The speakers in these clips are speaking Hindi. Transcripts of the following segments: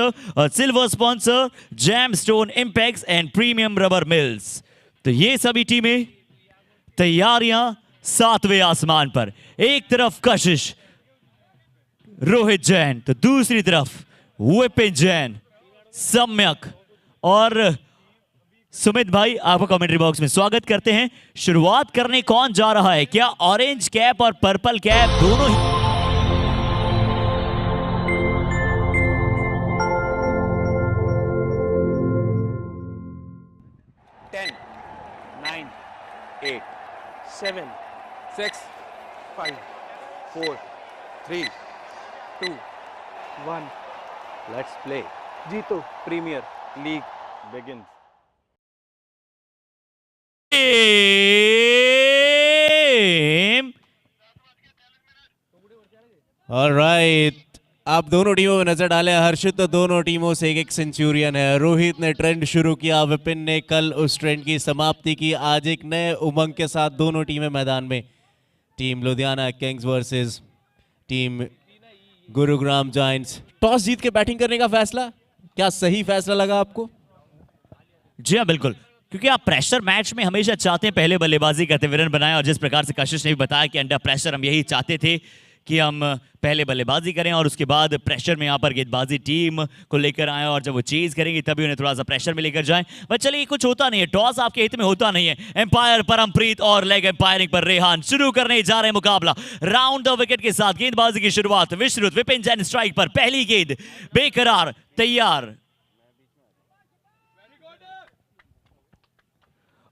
और silver sponsor gemstone impex and premium rubber mills. तो ये सभी टीमें तैयारियां 7वें आसमान पर। एक तरफ कशिश रोहित जैन तो दूसरी तरफ विपिन जैन, सम्यक और सुमित भाई आपको कमेंट्री बॉक्स में स्वागत करते हैं। शुरुआत करने कौन जा रहा है? क्या ऑरेंज कैप और पर्पल कैप दोनों ही? Ten, 9, 8, 7, 6, 5, 4, 3, 2, 1. Let's play. JITO premier league begins. Alright, आप दोनों टीमों में नजर डालें। हर्षित तो दोनों टीमों से एक सेंचुरियन है। रोहित ने ट्रेंड शुरू किया, विपिन ने कल उस ट्रेंड की समाप्ति की। आज एक नए उमंग के साथ दोनों टीमें मैदान में। Team Ludhiana kings versus team Gurugram giants. Toss जीत के बैटिंग करने का फैसला, क्या सही फैसला लगा आपको? जी हाँ, बिल्कुल, क्योंकि आप प्रेशर मैच में हमेशा चाहते हैं पहले बल्लेबाजी करते हुए रन बनाएं। और जिस प्रकार से कशिश ने भी बताया कि अंडर प्रेशर हम यही चाहते थे कि हम पहले बल्लेबाजी करें और उसके बाद प्रेशर में यहाँ पर गेंदबाजी टीम को लेकर आए, और जब वो चेज करेंगे तभी उन्हें थोड़ा सा प्रेशर में लेकर जाएं। बट चलिए, कुछ होता नहीं है, टॉस आपके हित में होता नहीं है। एम्पायर परमप्रीत और लेग एम्पायरिंग पर रेहान शुरू करने जा रहे हैं मुकाबला। राउंड द विकेट के साथ गेंदबाजी की शुरुआत। विश्रुत विपिन जैन स्ट्राइक पर, पहली गेंद बेकरार, तैयार।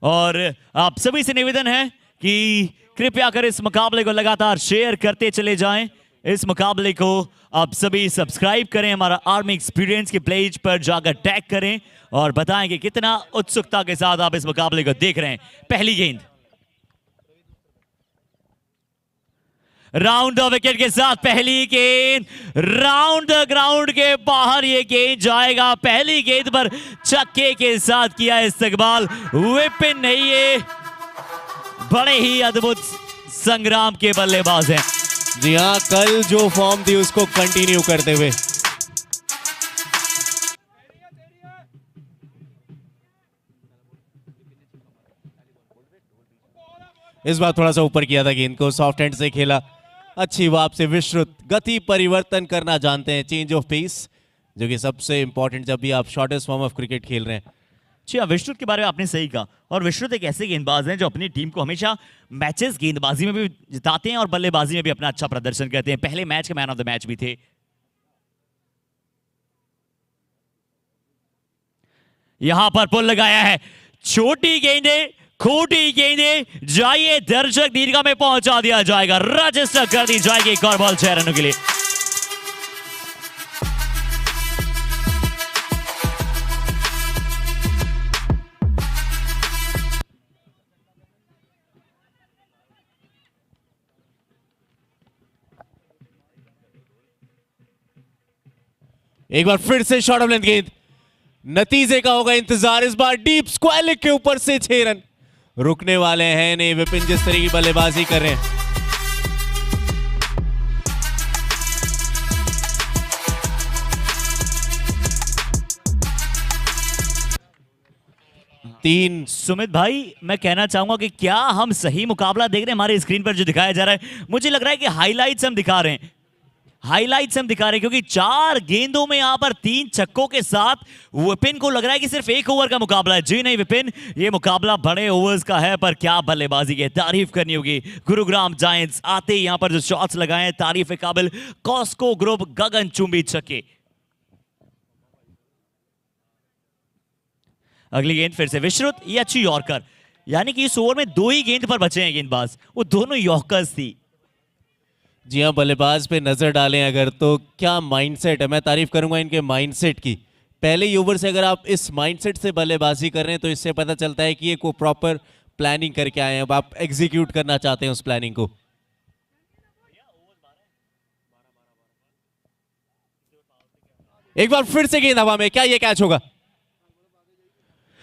और आप सभी से निवेदन है कि कृपया कर इस मुकाबले को लगातार शेयर करते चले जाएं। इस मुकाबले को आप सभी सब्सक्राइब करें, हमारा आर्मी एक्सपीरियंस के पेज पर जाकर टैग करें और बताएं कि कितना उत्सुकता के साथ आप इस मुकाबले को देख रहे हैं। पहली गेंद राउंड द विकेट के साथ, पहली गेंद राउंड द ग्राउंड के बाहर ये गेंद जाएगा। पहली गेंद पर छक्के के साथ किया इस्तकबाल विपिन ने। ये बड़े ही अद्भुत संग्राम के बल्लेबाज हैं। जी हाँ, कल जो फॉर्म थी उसको कंटिन्यू करते हुए। इस बार थोड़ा सा ऊपर किया था गेंद को, सॉफ्ट हैंड से खेला। अच्छी वापसी। विश्रुत गति परिवर्तन करना जानते हैं, चेंज ऑफ पेस, जो कि सबसे इंपॉर्टेंट जब भी आप शॉर्टेस्ट फॉर्म ऑफ क्रिकेट खेल रहे हैं। जी हाँ, विश्रुत के बारे में आपने सही कहा। और विश्रुत एक ऐसे गेंदबाज हैं जो अपनी टीम को हमेशा मैचेस गेंदबाजी में भी जिताते हैं और बल्लेबाजी में भी अपना अच्छा प्रदर्शन करते हैं। पहले मैच के मैन ऑफ द मैच भी थे। यहां पर पुल लगाया है। छोटी गेंदे, खोटी गेंदे, जाइए दर्शक दीर्घा में पहुंचा दिया जाएगा। रजिस्टर कर दी जाएगी एक और बॉल 6 रनों के लिए। एक बार फिर से शॉर्ट ऑफ लेंथ गेंद, नतीजे का होगा इंतजार। इस बार डीप स्क्वायर लेग के ऊपर से 6 रन। रुकने वाले हैं नहीं विपिन, जिस तरह की बल्लेबाजी कर रहे हैं। तीन। सुमित भाई, मैं कहना चाहूंगा कि क्या हम सही मुकाबला देख रहे हैं? हमारे स्क्रीन पर जो दिखाया जा रहा है, मुझे लग रहा है कि हाइलाइट्स हम दिखा रहे हैं। हाइलाइट्स हम दिखा रहे हैं, क्योंकि 4 गेंदों में यहां पर 3 छक्कों के साथ विपिन को लग रहा है कि सिर्फ 1 ओवर का मुकाबला है। जी नहीं विपिन, ये मुकाबला बड़े ओवर्स का है। पर क्या बल्लेबाजी की तारीफ करनी होगी। गुरुग्राम जायंट्स आते ही यहां पर जो शॉट्स लगाए हैं, तारीफ काबिल। कॉस्को ग्रुप गगनचुंबी छक्के। अगली गेंद फिर से विश्रुत, ये अच्छी यॉर्कर। यानी कि इस ओवर में 2 ही गेंद पर बचे हैं गेंदबाज, वो दोनों यॉर्कर्स थी। जी हाँ, बल्लेबाज पे नजर डालें अगर, तो क्या माइंडसेट है। मैं तारीफ करूंगा इनके माइंडसेट की। पहले ही ओवर से अगर आप इस माइंडसेट से बल्लेबाजी कर रहे हैं तो इससे पता चलता है कि ये को प्रॉपर प्लानिंग करके आए हैं। अब आप एग्जीक्यूट करना चाहते हैं उस प्लानिंग को। एक बार फिर से गेंद हवा में, क्या ये कैच होगा?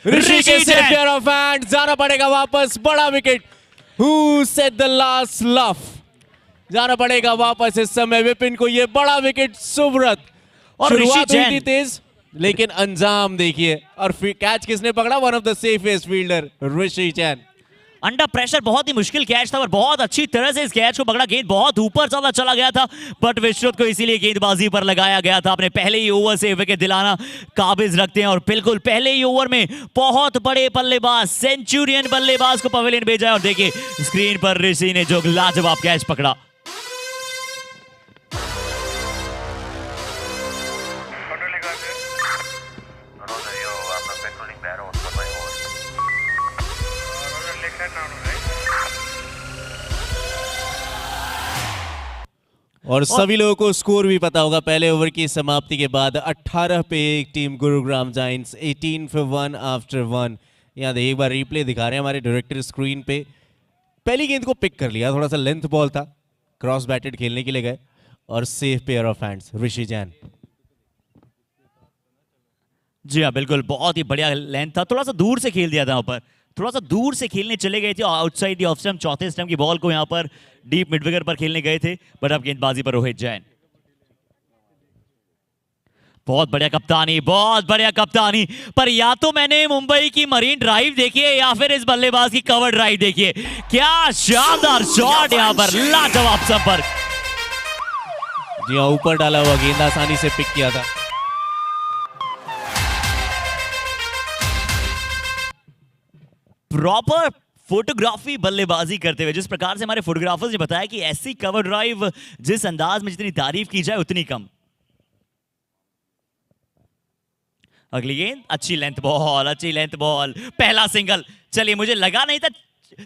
ऋषि के पेयर ऑफ हैंड, जाना पड़ेगा वापस। बड़ा wicket. Who said the last laugh? जाना पड़ेगा वापस इस समय विपिन को। ये बड़ा विकेट सुब्रत और ऋषि शुरुआत हुई थी जैन तेज, लेकिन अंजाम देखिए। और कैच किसने पकड़ा? One of the safest fielder Rishi Jain. Under pressure बहुत ही मुश्किल कैच था और बहुत अच्छी तरह से इस कैच को पकड़ा। गेंद बहुत ऊपर ज्यादा चला गया था, बट विश्रुत को इसीलिए गेंदबाजी पर लगाया गया था। अपने पहले ही ओवर से विकेट दिलाना काबिज रखते हैं और बिल्कुल पहले ही ओवर में बहुत बड़े बल्लेबाज, सेंचुरियन बल्लेबाज को पवेलियन भेजा है। और देखिए स्क्रीन पर ऋषि ने जो लाजवाब कैच पकड़ा। और सभी लोगों को स्कोर भी पता होगा। पहले ओवर की समाप्ति के बाद 18 पे एक team Gurugram giants, 18 for 1 after 1। यहाँ देखिए एक बार रिप्ले दिखा रहे हैं हमारे डायरेक्टर स्क्रीन पे। पहली गेंद को पिक कर लिया, थोड़ा सा लेंथ बॉल था, क्रॉस बैटेड खेलने के लिए गए और सेफ पेयर ऑफ हैंड्स ऋषि जैन। जी हाँ बिल्कुल, बहुत ही बढ़िया लेंथ था, थोड़ा सा दूर से खेल दिया था। ऊपर थोड़ा सा दूर से खेलने चले गए थे आउटसाइड दी ऑफ स्टंप। चौथे स्टंप की बॉल को यहाँ पर डीप मिड विकेट पर खेलने गए थे, बट अब गेंदबाजी पर रोहित जैन। बहुत बढ़िया कप्तानी, बहुत बढ़िया कप्तानी। पर या तो मैंने मुंबई की मरीन ड्राइव देखी है या फिर इस बल्लेबाज की कवर ड्राइव देखी है। क्या शानदार शॉट यहाँ पर, लाजवाब संपर्क। जी हाँ, ऊपर डाला हुआ गेंद आसानी से पिक किया था। प्रॉपर फोटोग्राफी बल्लेबाजी करते हुए, जिस प्रकार से हमारे फोटोग्राफर्स ने बताया कि ऐसी कवर ड्राइव जिस अंदाज में जितनी तारीफ की जाए उतनी कम। अगली गेंद, अच्छी लेंथ बॉल, अच्छी लेंथ बॉल, पहला सिंगल। चलिए मुझे लगा नहीं था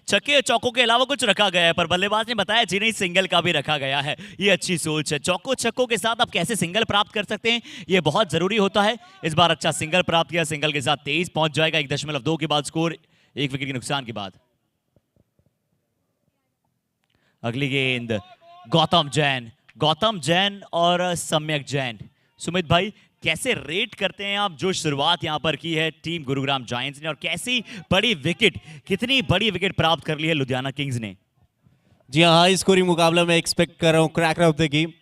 छक्के चौकों के अलावा कुछ रखा गया है, पर बल्लेबाज ने बताया जी नहीं, सिंगल का भी रखा गया है। ये अच्छी सोच है। चौकों छक्कों के साथ आप कैसे सिंगल प्राप्त कर सकते हैं, ये बहुत जरूरी होता है। इस बार अच्छा सिंगल प्राप्त किया, सिंगल के साथ 23 पहुंच जाएगा। 1.2 के बाद स्कोर, 1 विकेट के नुकसान के बाद। अगली गेंद, गौतम जैन, गौतम जैन और सम्यक जैन। सुमित भाई, कैसे रेट करते हैं आप जो शुरुआत यहां पर की है टीम गुरुग्राम जायंट्स ने, और कैसी बड़ी विकेट, कितनी बड़ी विकेट प्राप्त कर ली है लुधियाना किंग्स ने? जी हाँ, हाई स्कोरिंग मुकाबला में एक्सपेक्ट कर रहा हूं क्रैकर ऑफ द गेम।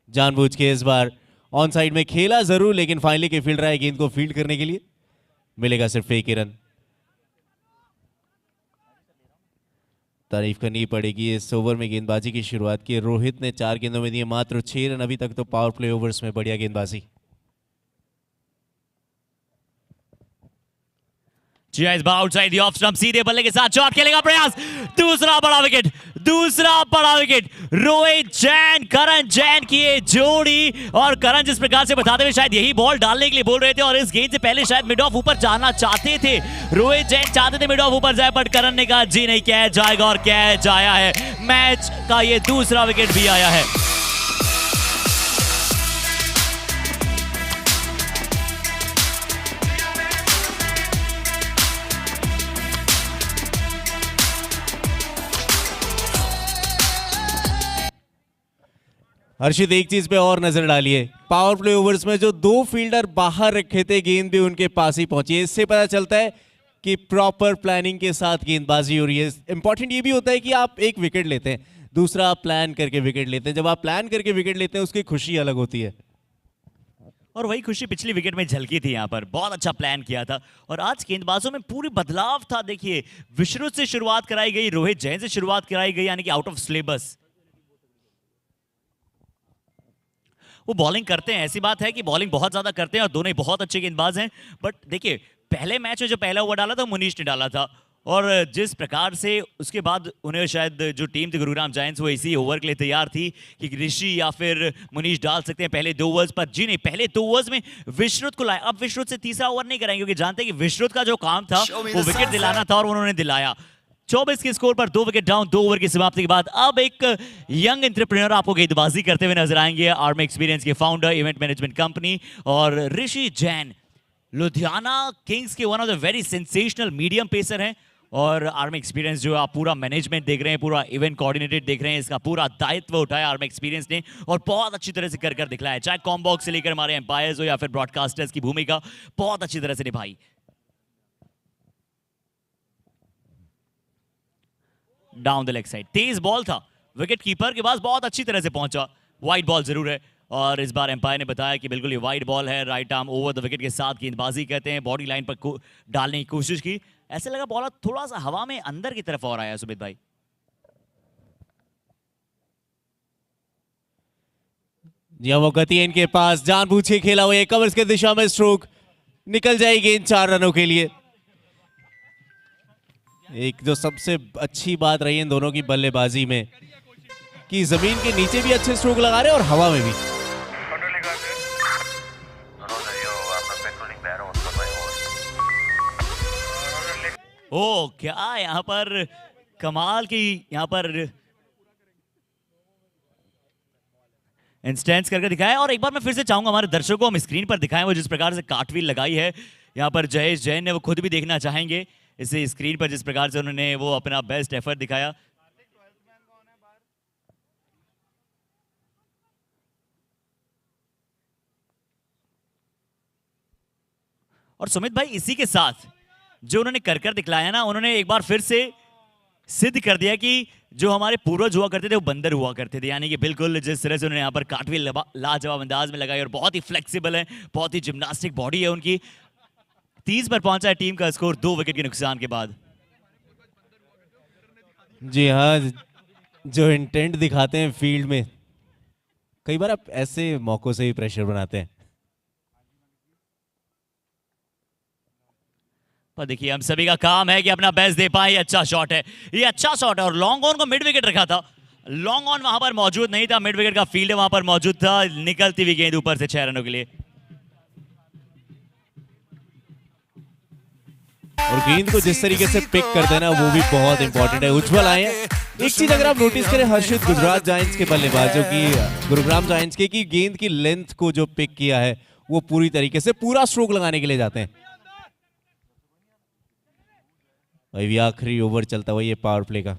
जानबूझ के इस बार ऑन साइड में खेला जरूर, लेकिन फाइनली के फील्ड रहा है गेंद को फील्ड करने के लिए। मिलेगा सिर्फ एक ही रन। तारीफ करनी पड़ेगी इस ओवर में गेंदबाजी की शुरुआत की। रोहित ने 4 गेंदों में दिए मात्र 6 रन अभी तक, तो पावर प्ले ओवर्स में बढ़िया गेंदबाजी। जी इस बार आउटसाइड द ऑफ स्टंप, सीधे बल्ले के साथ शॉट खेलेगा प्रयास। दूसरा बड़ा विकेट, दूसरा बड़ा विकेट। रोहित जैन, करण जैन की ये जोड़ी। और करण जिस प्रकार से बताते हुए शायद यही बॉल डालने के लिए बोल रहे थे, और इस गेंद से पहले शायद मिड ऑफ ऊपर जाना चाहते थे। रोहित जैन चाहते थे मिड ऑफ ऊपर जाए, बट करण ने कहा जी नहीं, कैच जाएगा, और कैच आया है। मैच का ये दूसरा विकेट भी आया है। हर्षित, एक चीज पे और नजर डालिए, पावर प्ले ओवर्स में जो 2 फील्डर बाहर रखे थे, गेंद भी उनके पास ही पहुंची है। इससे पता चलता है कि प्रॉपर प्लानिंग के साथ गेंदबाजी हो रही है। इंपॉर्टेंट ये भी होता है कि आप एक विकेट लेते हैं, दूसरा आप प्लान करके विकेट लेते हैं। जब आप प्लान करके विकेट लेते हैं उसकी खुशी अलग होती है, और वही खुशी पिछली विकेट में झलकी थी। यहाँ पर बहुत अच्छा प्लान किया था, और आज गेंदबाजों में पूरी बदलाव था। देखिए विश्रुत से शुरुआत कराई गई, रोहित जैन से शुरुआत कराई गई, यानी कि आउट ऑफ सिलेबस। वो बॉलिंग करते हैं, ऐसी बात है कि बॉलिंग बहुत ज्यादा करते हैं, और दोनों ही बहुत अच्छे गेंदबाज हैं। बट देखिए पहले मैच में जो पहला ओवर डाला था मुनीश ने डाला था, और जिस प्रकार से उसके बाद उन्हें शायद जो टीम थी गुरुग्राम जायंट्स वो इसी ओवर के लिए तैयार थी कि ऋषि या फिर मुनीश डाल सकते हैं पहले 2 ओवर्स पर। जी नहीं, पहले 2 ओवर्स में विश्रुत को लाया। अब विश्रुत से तीसरा ओवर नहीं कराएंगे, क्योंकि जानते हैं कि विश्रुत का जो काम था वो विकेट दिलाना था, और उन्होंने दिलाया। 24 के स्कोर पर 2 विकेट डाउन, 2 ओवर की समाप्ति के बाद अब एक यंग एंटरप्रेन्योर आपको गेंदबाजी करते हुए नजर आएंगे। आर्मी एक्सपीरियंस के फाउंडर, इवेंट मैनेजमेंट कंपनी, और ऋषि जैन लुधियाना किंग्स के one of the very sensational medium pacer हैं। और आर्मी एक्सपीरियंस जो आप पूरा मैनेजमेंट देख रहे हैं, पूरा इवेंट कोऑर्डिनेटेड देख रहे हैं, इसका पूरा दायित्व उठाया आर्मी एक्सपीरियंस ने, और बहुत अच्छी तरह से कर दिखलाया। चाहे कॉम्बॉक्स से लेकर हमारे एम्पायर्स हो या फिर ब्रॉडकास्टर्स की भूमिका बहुत अच्छी तरह से निभाई। Down the leg side, Tej ball था, विकेट कीपर के पास बहुत अच्छी तरह से पहुंचा। वाइड बॉल जरूर है और इस बार एम्पायर ने बताया कि बिल्कुल ये वाइड बॉल है। Right arm over the wicket के साथ गेंदबाजी कहते हैं, बॉडी लाइन पर डालने की कोशिश की। ऐसे लगा बॉलर थोड़ा सा हवा में अंदर की तरफ और आया सुमित भाई। या वो गति है इनके पास, जानबूझ के खेला हुआ कवर्स के दिशा में स्ट्रोक, निकल जाएगी गेंद 4 रनों के लिए। एक जो सबसे अच्छी बात रही इन दोनों की बल्लेबाजी में कि जमीन के नीचे भी अच्छे स्ट्रोक लगा रहे हैं और हवा में भी। ओ क्या यहाँ पर कमाल की यहाँ पर इंस्टेंस करके दिखाया। और एक बार मैं फिर से चाहूंगा हमारे दर्शकों को हम स्क्रीन पर दिखाएं वो जिस प्रकार से कार्टव्हील लगाई है यहाँ पर जयेश जैन ने, वो खुद भी देखना चाहेंगे इसे स्क्रीन पर जिस प्रकार से उन्होंने वो अपना बेस्ट एफर्ट दिखाया। और सुमित भाई इसी के साथ जो उन्होंने कर दिखलाया ना, उन्होंने एक बार फिर से सिद्ध कर दिया कि जो हमारे पूर्वज हुआ करते थे वो बंदर हुआ करते थे। यानी कि बिल्कुल जिस तरह से उन्होंने यहाँ पर कार्टव्हील लाजवाब अंदाज में लगाई और बहुत ही फ्लेक्सिबल है, बहुत ही जिम्नास्टिक बॉडी है उनकी। 30 पर पहुंचा है टीम का स्कोर 2 विकेट के नुकसान के बाद। जी हाँ, जो इंटेंट दिखाते हैं फील्ड में, कई बार आप ऐसे मौकों से ही प्रेशर बनाते हैं। पर देखिए हम सभी का काम है कि अपना बेस्ट दे पाए। अच्छा शॉट है, ये अच्छा शॉट है और लॉन्ग ऑन को मिड विकेट रखा था। लॉन्ग ऑन वहां पर मौजूद नहीं था, मिड विकेट का फील्ड वहां पर मौजूद था। निकलती हुई गेंद ऊपर से 6 रनों के लिए। और गेंद को जिस तरीके से पिक करते हैं ना वो भी बहुत इंपॉर्टेंट है। उज्जवल आए हैं। एक चीज अगर आप नोटिस करें हर्षित, गुजरात जायंट्स के बल्लेबाजों की, गुरुग्राम जायंट्स की, कि गेंद की लेंथ को जो पिक किया है वो पूरी तरीके से पूरा स्ट्रोक लगाने के लिए जाते हैं। अभी आखिरी ओवर चलता हुआ ये पावर प्ले का।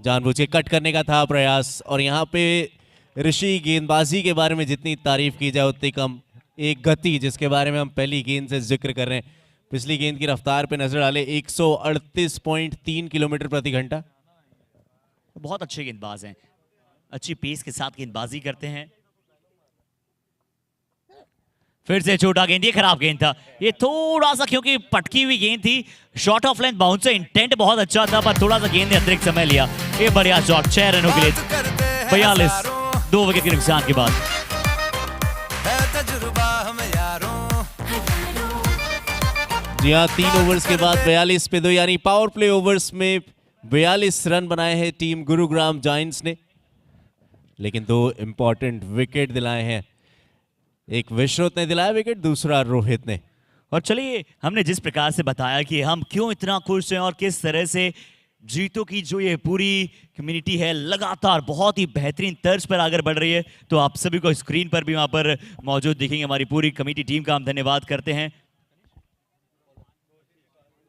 जानबूझ के कट करने का था प्रयास और यहाँ पे ऋषि गेंदबाजी के बारे में जितनी तारीफ की जाए उतनी कम। एक गति जिसके बारे में हम पहली गेंद से जिक्र कर रहे हैं, पिछली गेंद की रफ्तार पे नजर डाले 138.3 किलोमीटर प्रति घंटा। बहुत अच्छे गेंदबाज हैं, अच्छी पेस के साथ गेंदबाजी करते हैं। फिर से छोटा गेंद, ये खराब गेंद था। ये थोड़ा सा क्योंकि पटकी हुई गेंद थी, short of length bounce, intent बहुत अच्छा था पर थोड़ा सा गेंद ने अतिरिक्त समय लिया। ये बढ़िया शॉट 6 रनों के लिए 42, 2 विकेट के नुकसान के बाद। जी हाँ, 3 ओवर्स के बाद 42 पे 2 यानी पावर प्ले ओवर्स में 42 रन बनाए हैं टीम गुरुग्राम जायंट्स ने, लेकिन 2 इंपॉर्टेंट विकेट दिलाए हैं। एक विश्रुत ने दिलाया विकेट, दूसरा रोहित ने। और चलिए हमने जिस प्रकार से बताया कि हम क्यों इतना खुश हैं और किस तरह से जीतों की जो ये पूरी कम्युनिटी है लगातार बहुत ही बेहतरीन तर्ज पर आगे बढ़ रही है, तो आप सभी को स्क्रीन पर भी वहां पर मौजूद दिखेंगे। हमारी पूरी कमेटी टीम का हम धन्यवाद करते हैं।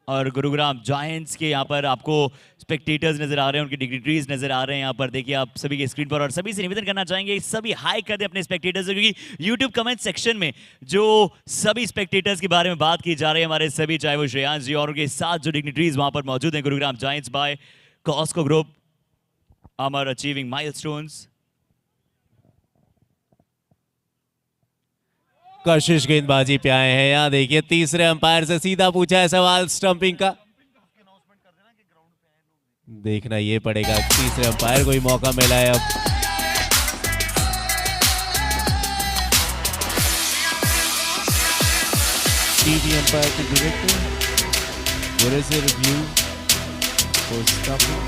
और गुरुग्राम जायंट्स के यहाँ पर आपको स्पेक्टेटर्स नजर आ रहे हैं, उनकी डिग्निटरीज नजर आ रहे हैं यहाँ पर, देखिए आप सभी के स्क्रीन पर। और सभी से निवेदन करना चाहेंगे सभी हाई कर दे अपने स्पेक्टेटर्स, क्योंकि यूट्यूब कमेंट सेक्शन में जो सभी स्पेक्टेटर्स के बारे में बात की जा रही है हमारे सभी, चाहे वो श्रेयांश जी और उनके साथ जो डिग्निटरीज वहां पर मौजूद हैं, Gurugram giants by Costco group are achieving milestones. Kashish गेंदबाजी पे आए हैं। यहाँ देखिए तीसरे अंपायर से सीधा पूछा है सवाल स्टंपिंग का, देखना ये पड़ेगा तीसरे अंपायर को ही मौका मिला है। अब टीवी अंपायर के डायरेक्टर बुरे से review for stumping.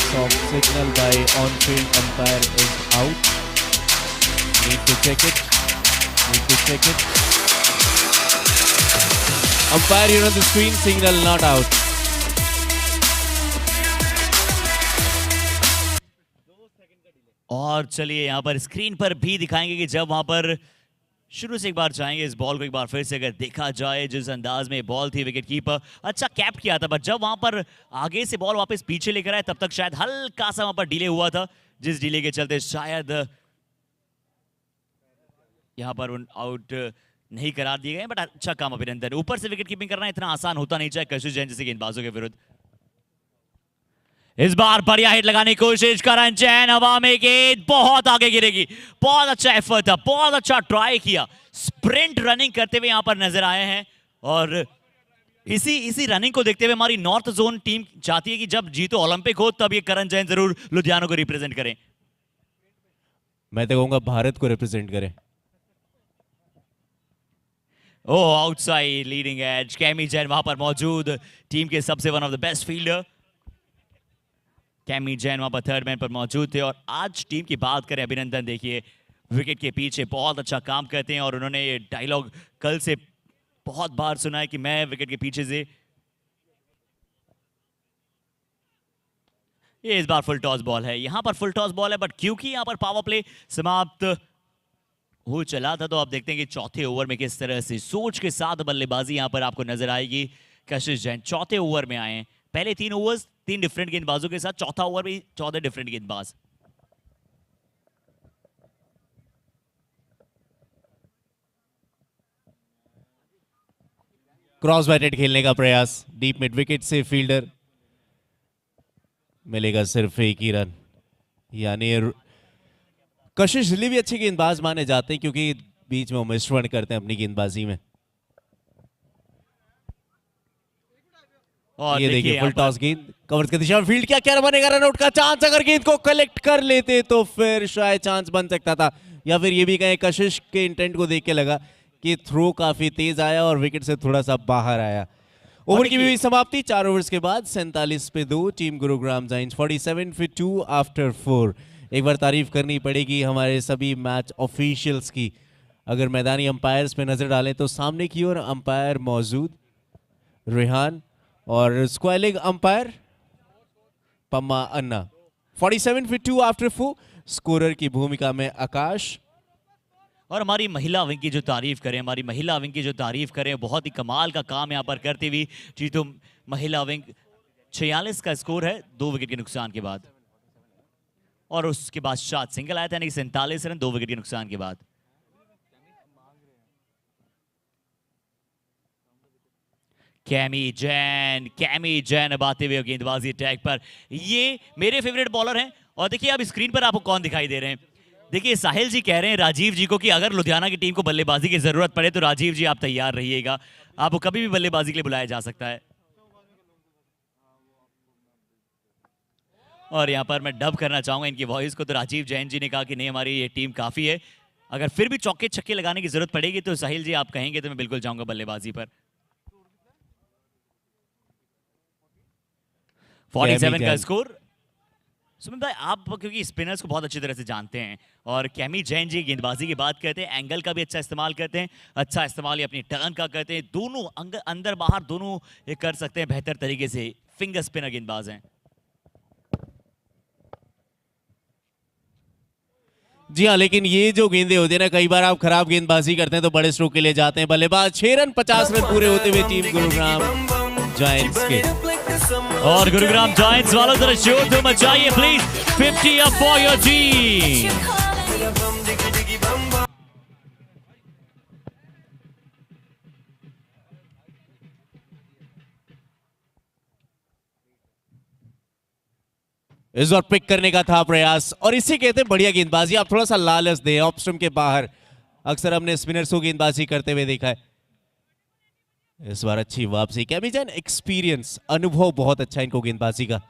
Soft signal by on-field umpire is out. Need to check it. Umpire, you're on the screen. Signal not out. और चलिए यहाँ पर स्क्रीन पर भी दिखाएंगे कि जब वहां पर शुरू से एक बार चाहेंगे इस बॉल को एक बार फिर से अगर देखा जाए, जिस अंदाज में बॉल थी, विकेट कीपर अच्छा कैप किया था, बट जब वहां पर आगे से बॉल वापस पीछे लेकर आए तब तक शायद हल्का सा वहां पर डिले हुआ था, जिस डिले के चलते शायद यहां पर आउट नहीं करार दिए गए, बट अच्छा काम अभिनंदन। ऊपर से विकेट कीपिंग करना इतना आसान होता नहीं, चाहे कशिश जैन जैसे गेंदबाजों के विरुद्ध। इस बार बढ़िया हिट लगाने की कोशिश करण जैन, हवा में गेंद बहुत आगे गिरेगी। बहुत अच्छा एफर्ट था, बहुत अच्छा ट्राई किया, स्प्रिंट रनिंग करते हुए यहां पर नजर आए हैं। और इसी रनिंग को देखते हुए हमारी नॉर्थ जोन टीम चाहती है कि जब जीतो ओलंपिक हो तब ये करण जैन जरूर लुधियाना को रिप्रेजेंट करें। मैं तो कहूंगा भारत को रिप्रेजेंट करें। Oh outside leading edge, Kami Jain वहां पर मौजूद, टीम के सबसे one of the best fielder Kami Jain वहां पर थर्ड मैन पर मौजूद थे। और आज टीम की बात करें, अभिनंदन देखिए विकेट के पीछे बहुत अच्छा काम करते हैं, और उन्होंने ये डायलॉग कल से बहुत बार सुना है कि मैं विकेट के पीछे से। ये इस बार फुल टॉस बॉल है, यहां पर फुल टॉस बॉल है, बट क्योंकि यहां पर पावर प्ले समाप्त हो चला था, तो आप देखते हैं कि चौथे ओवर में किस तरह से सोच के साथ बल्लेबाजी यहां पर आपको नजर आएगी। कशिश जैन चौथे ओवर में आए हैं, पहले 3 ओवर्स 3 डिफरेंट गेंदबाजों के साथ, चौथा ओवर भी 14 डिफरेंट गेंदबाज। क्रॉस बैटेड खेलने का प्रयास, डीप मिड विकेट से फील्डर, मिलेगा सिर्फ एक ही रन। यानी कशिश दिल्ली भी अच्छे गेंदबाज माने जाते हैं क्योंकि बीच में वो मिश्रण करते हैं अपनी गेंदबाजी में। और ये देखिए फुल टॉस गेंद कवर्स की दिशा में, फील्ड क्या क्या बनेगा, रनआउट का चांस। अगर गेंद को कलेक्ट कर लेते तो फिर शायद चांस बन सकता था, या फिर ये भी कहें कशिश के इंटेंट को देख के लगा कि थ्रो काफी तेज आया और विकेट से थोड़ा सा बाहर आया। ओवर की भी समाप्ति 4 ओवर्स के बाद 47 पे 2, टीम गुरुग्राम जायंट्स 47 पे 2 आफ्टर 4। एक बार तारीफ करनी पड़ेगी हमारे सभी मैच ऑफिशियल्स की। अगर मैदानी अंपायर्स पे नजर डालें तो सामने की ओर अंपायर मौजूद रेहान और स्क्वालिंग अंपायर पम्मा अन्ना। 47 पे 2 आफ्टर 4, स्कोरर की भूमिका में आकाश। और हमारी महिला विंग की जो तारीफ करें, बहुत ही कमाल का काम यहाँ पर करती हुई जीतो महिला विंग। 46 का स्कोर है 2 विकेट के नुकसान के बाद, और उसके बाद शाद सिंगल आया था, यानी 47 रन 2 विकेट के नुकसान के बाद। कैमी जैन अब आते हुए गेंदबाजी टैग पर, ये मेरे फेवरेट बॉलर हैं। और देखिए अब स्क्रीन पर आपको कौन दिखाई दे रहे हैं, देखिए साहिल जी कह रहे हैं राजीव जी को कि अगर लुधियाना की टीम को बल्लेबाजी की जरूरत पड़े तो राजीव जी आप तैयार रहिएगा, आपको कभी भी बल्लेबाजी के लिए बुलाया जा सकता है। और यहां पर मैं डब करना चाहूंगा इनकी वॉइस को, तो राजीव जैन जी ने कहा कि नहीं हमारी ये टीम काफी है, अगर फिर भी चौके छक्के लगाने की जरूरत पड़ेगी तो साहिल जी आप कहेंगे तो मैं बिल्कुल जाऊंगा बल्लेबाजी पर। 47 का स्कोर। सुमित भाई आप क्योंकि स्पिनर्स को बहुत अच्छी तरह से जानते हैं, और कैमी जैन जी गेंदबाजी की बात करते हैं, एंगल का भी अच्छा इस्तेमाल करते हैं, अच्छा इस्तेमाल ये अपनी टर्न का करते हैं, दोनों अंदर बाहर दोनों ये कर सकते हैं बेहतर तरीके से, फिंगर स्पिनर गेंदबाज हैं। जी हाँ, लेकिन ये जो गेंदे होते हैं ना, कई बार आप खराब गेंदबाजी करते हैं तो बड़े स्ट्रोक के लिए जाते हैं बल्लेबाज। 6 रन 50 रन पूरे होते हुए टीम गुरुग्राम जायंट्स के। और गुरुग्राम जायंट्स वालों जरा शोर तो मचाइए please, 50 up for your team. इस बार पिक करने का था प्रयास, और इसे कहते हैं बढ़िया गेंदबाजी। आप थोड़ा सा लालच दें, ऑफ स्टंप के बाहर अक्सर हमने स्पिनर्स को गेंदबाजी करते हुए देखा है, इस बार अच्छी वापसी। कैमी जैन एक्सपीरियंस, अनुभव बहुत अच्छा इनको गेंदबाजी का।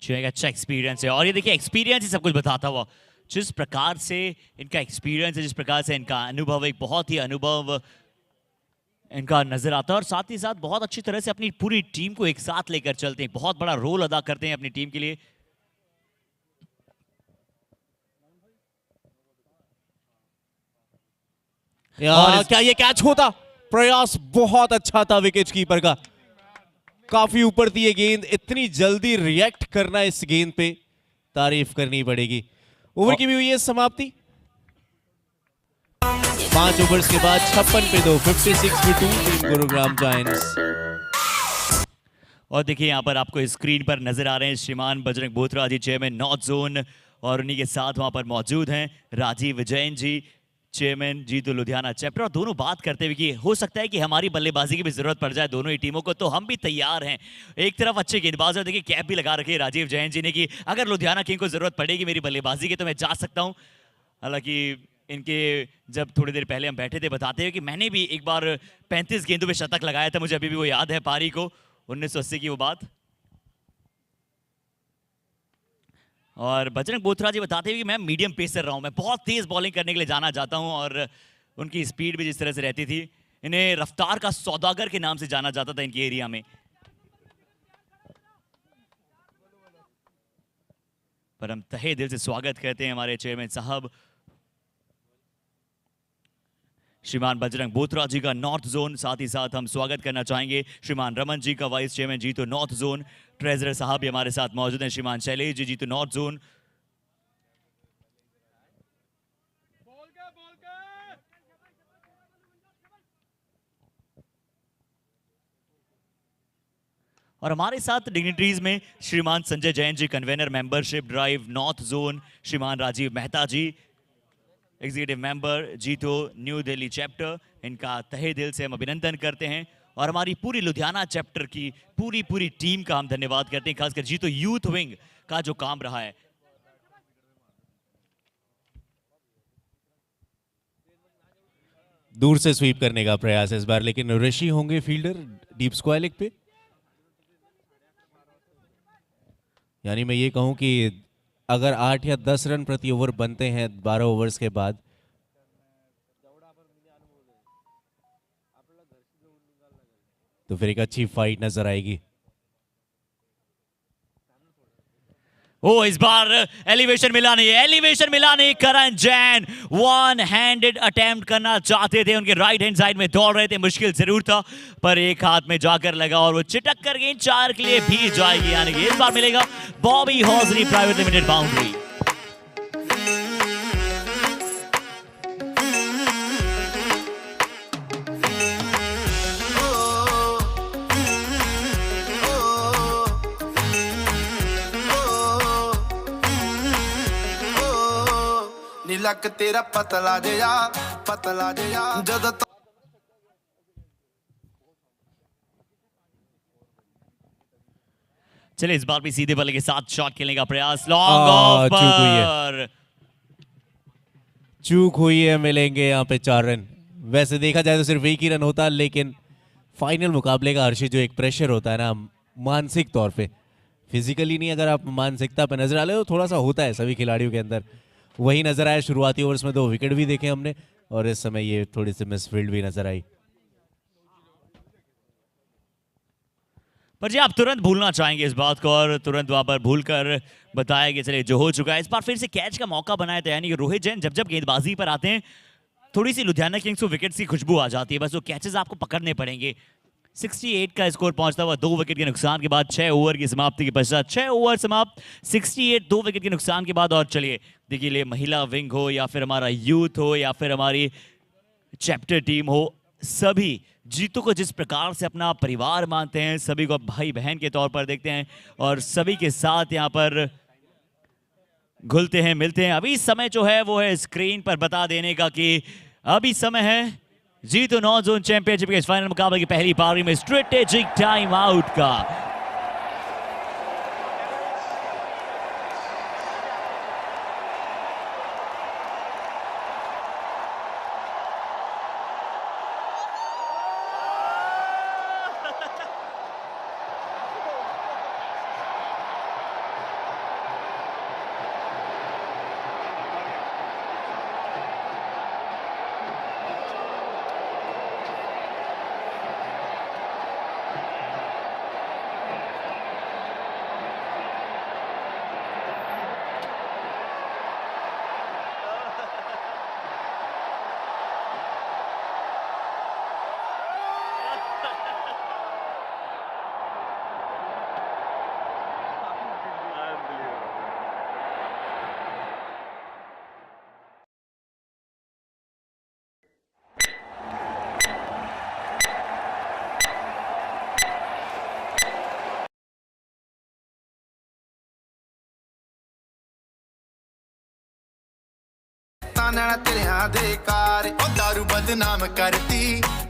अच्छा एक्सपीरियंस है, और ये देखिए एक्सपीरियंस ही सब कुछ बताता हुआ, जिस प्रकार से इनका एक्सपीरियंस है, जिस प्रकार से इनका अनुभव, एक बहुत ही अनुभव इनका नजर आता है, और साथ ही साथ बहुत अच्छी तरह से अपनी पूरी टीम को एक साथ लेकर चलते हैं, बहुत बड़ा रोल अदा करते हैं अपनी टीम के लिए। क्या ये कैच होता? प्रयास बहुत अच्छा था विकेट कीपर का, काफी ऊपर थी ये गेंद, इतनी जल्दी रिएक्ट करना इस गेंद पे तारीफ करनी पड़ेगी। ओवर की भी हुई है समाप्ति 5 ओवर्स के बाद 56 पे 2, 56 पे 2 टीम गुरुग्राम जायंट्स। और देखिए यहाँ पर आपको स्क्रीन पर नजर आ रहे हैं श्रीमान बजरंग बोथरा जी, चेयरमैन नॉर्थ जोन, और उन्हीं के साथ वहां पर मौजूद हैं राजीव जैन जी, चेयरमैन जीतू लुधियाना चैप्टर। और दोनों बात करते हुए कि हो सकता है कि हमारी बल्लेबाजी की भी जरूरत पड़ जाए दोनों ही टीमों को, तो हम भी तैयार हैं। एक तरफ अच्छे गेंदबाज, और देखिए कैप भी लगा रखी है राजीव जैन जी ने कि अगर लुधियाना किंग को जरूरत पड़ेगी मेरी बल्लेबाजी की तो मैं जा सकता हूं। हालांकि इनके जब थोड़ी देर पहले हम बैठे थे बताते हुए कि मैंने भी एक बार 35 गेंदों पे शतक लगाया था, मुझे अभी भी वो याद है पारी को, 1980 की वो बात। और बजरंग बोथरा जी बताते हुए कि मैं मीडियम पेसर रहा हूं, मैं बहुत तेज बॉलिंग करने के लिए जाना चाहता हूं, और उनकी स्पीड भी जिस तरह से रहती थी, इन्हें रफ्तार का सौदागर के नाम से जाना जाता था इनके एरिया में। पर हम तहे दिल से स्वागत करते हैं हमारे चेयरमैन साहब श्रीमान बजरंग बोथरा जी का नॉर्थ जोन। साथ ही साथ हम स्वागत करना चाहेंगे श्रीमान रमन जी का, vice chairman JITO north zone. Treasurer साहब भी हमारे साथ मौजूद हैं, श्रीमान शैलेश जी जीतू नॉर्थ जोन। और हमारे साथ डिग्निटरीज में श्रीमान Sanjay Jain ji convener membership drive north zone, श्रीमान Rajiv Mehta ji executive member JITO New Delhi chapter, इनका तहे दिल से हम अभिनंदन करते हैं। और हमारी पूरी लुधियाना चैप्टर की पूरी टीम का हम धन्यवाद करते हैं, खासकर जीतो यूथ विंग का जो काम रहा है। दूर से स्वीप करने का प्रयास इस बार, लेकिन ऋषि होंगे फील्डर डीप स्क्वायर लेग पे। यानी मैं ये कहूं कि अगर 8 या 10 रन प्रति ओवर बनते हैं 12 ओवर्स के बाद, तो फिर एक अच्छी फाइट नजर आएगी। ओ इस बार एलिवेशन मिला नहीं, करण जैन वन हैंडेड अटेम्प्ट करना चाहते थे, उनके राइट हैंड साइड में दौड़ रहे थे, मुश्किल जरूर था पर एक हाथ में जाकर लगा और वो चिटक कर गेंद 4 के लिए भी जाएगी, यानी कि इस बार मिलेगा Bobby hosiery private limited boundary. Luck तेरा पतला जिया जद चले इस बार भी सीधे बल्ले के साथ शॉट खेलने का प्रयास, लॉन्ग ऑफ पर चूक हुई है। मिलेंगे यहाँ पे 4 रन। वैसे देखा जाए तो सिर्फ एक ही रन होता, लेकिन फाइनल मुकाबले का हर्षित जो एक प्रेशर होता है ना मानसिक तौर पे, फिजिकली नहीं, अगर आप मानसिकता पे नजर आ ले तो थोड़ा सा होता है सभी खिलाड़ियों के अंदर, वही नजर आया। शुरुआती ओवर्स में 2 विकेट भी देखे हमने और इस समय ये थोड़ी सी मिसफील्ड भी नजर आई। पर जी आप तुरंत भूलना चाहेंगे इस बात को और तुरंत वहां पर भूलकर बताया कि चलिए जो हो चुका है, इस बार फिर से कैच का मौका बनाया था। यानी कि रोहित जैन जब जब गेंदबाजी पर आते हैं थोड़ी सी लुधियाना किंग्स को विकेट्स की खुशबू आ जाती है, बस वो कैचेस आपको पकड़ने पड़ेंगे। 68 का स्कोर पहुंचता हुआ 2 विकेट के नुकसान के बाद 6 ओवर की समाप्ति के पश्चात 6 ओवर समाप्त, 68 2 विकेट के नुकसान के बाद। और चलिए देखिए लिए महिला विंग हो या फिर हमारा यूथ हो या फिर हमारी चैप्टर टीम हो, सभी जीतू को जिस प्रकार से अपना परिवार मानते हैं, सभी को भाई बहन के तौर पर देखते हैं और सभी के साथ यहाँ पर घुलते हैं मिलते हैं। अभी समय जो है वो है स्क्रीन पर बता देने का कि अभी समय है जीतू नॉर्थ जोन चैंपियनशिप के इस फाइनल मुकाबले की पहली पारी में स्ट्रेटेजिक टाइम आउट का। नैना तेरियां दे कारे ओ दारू बदनाम करती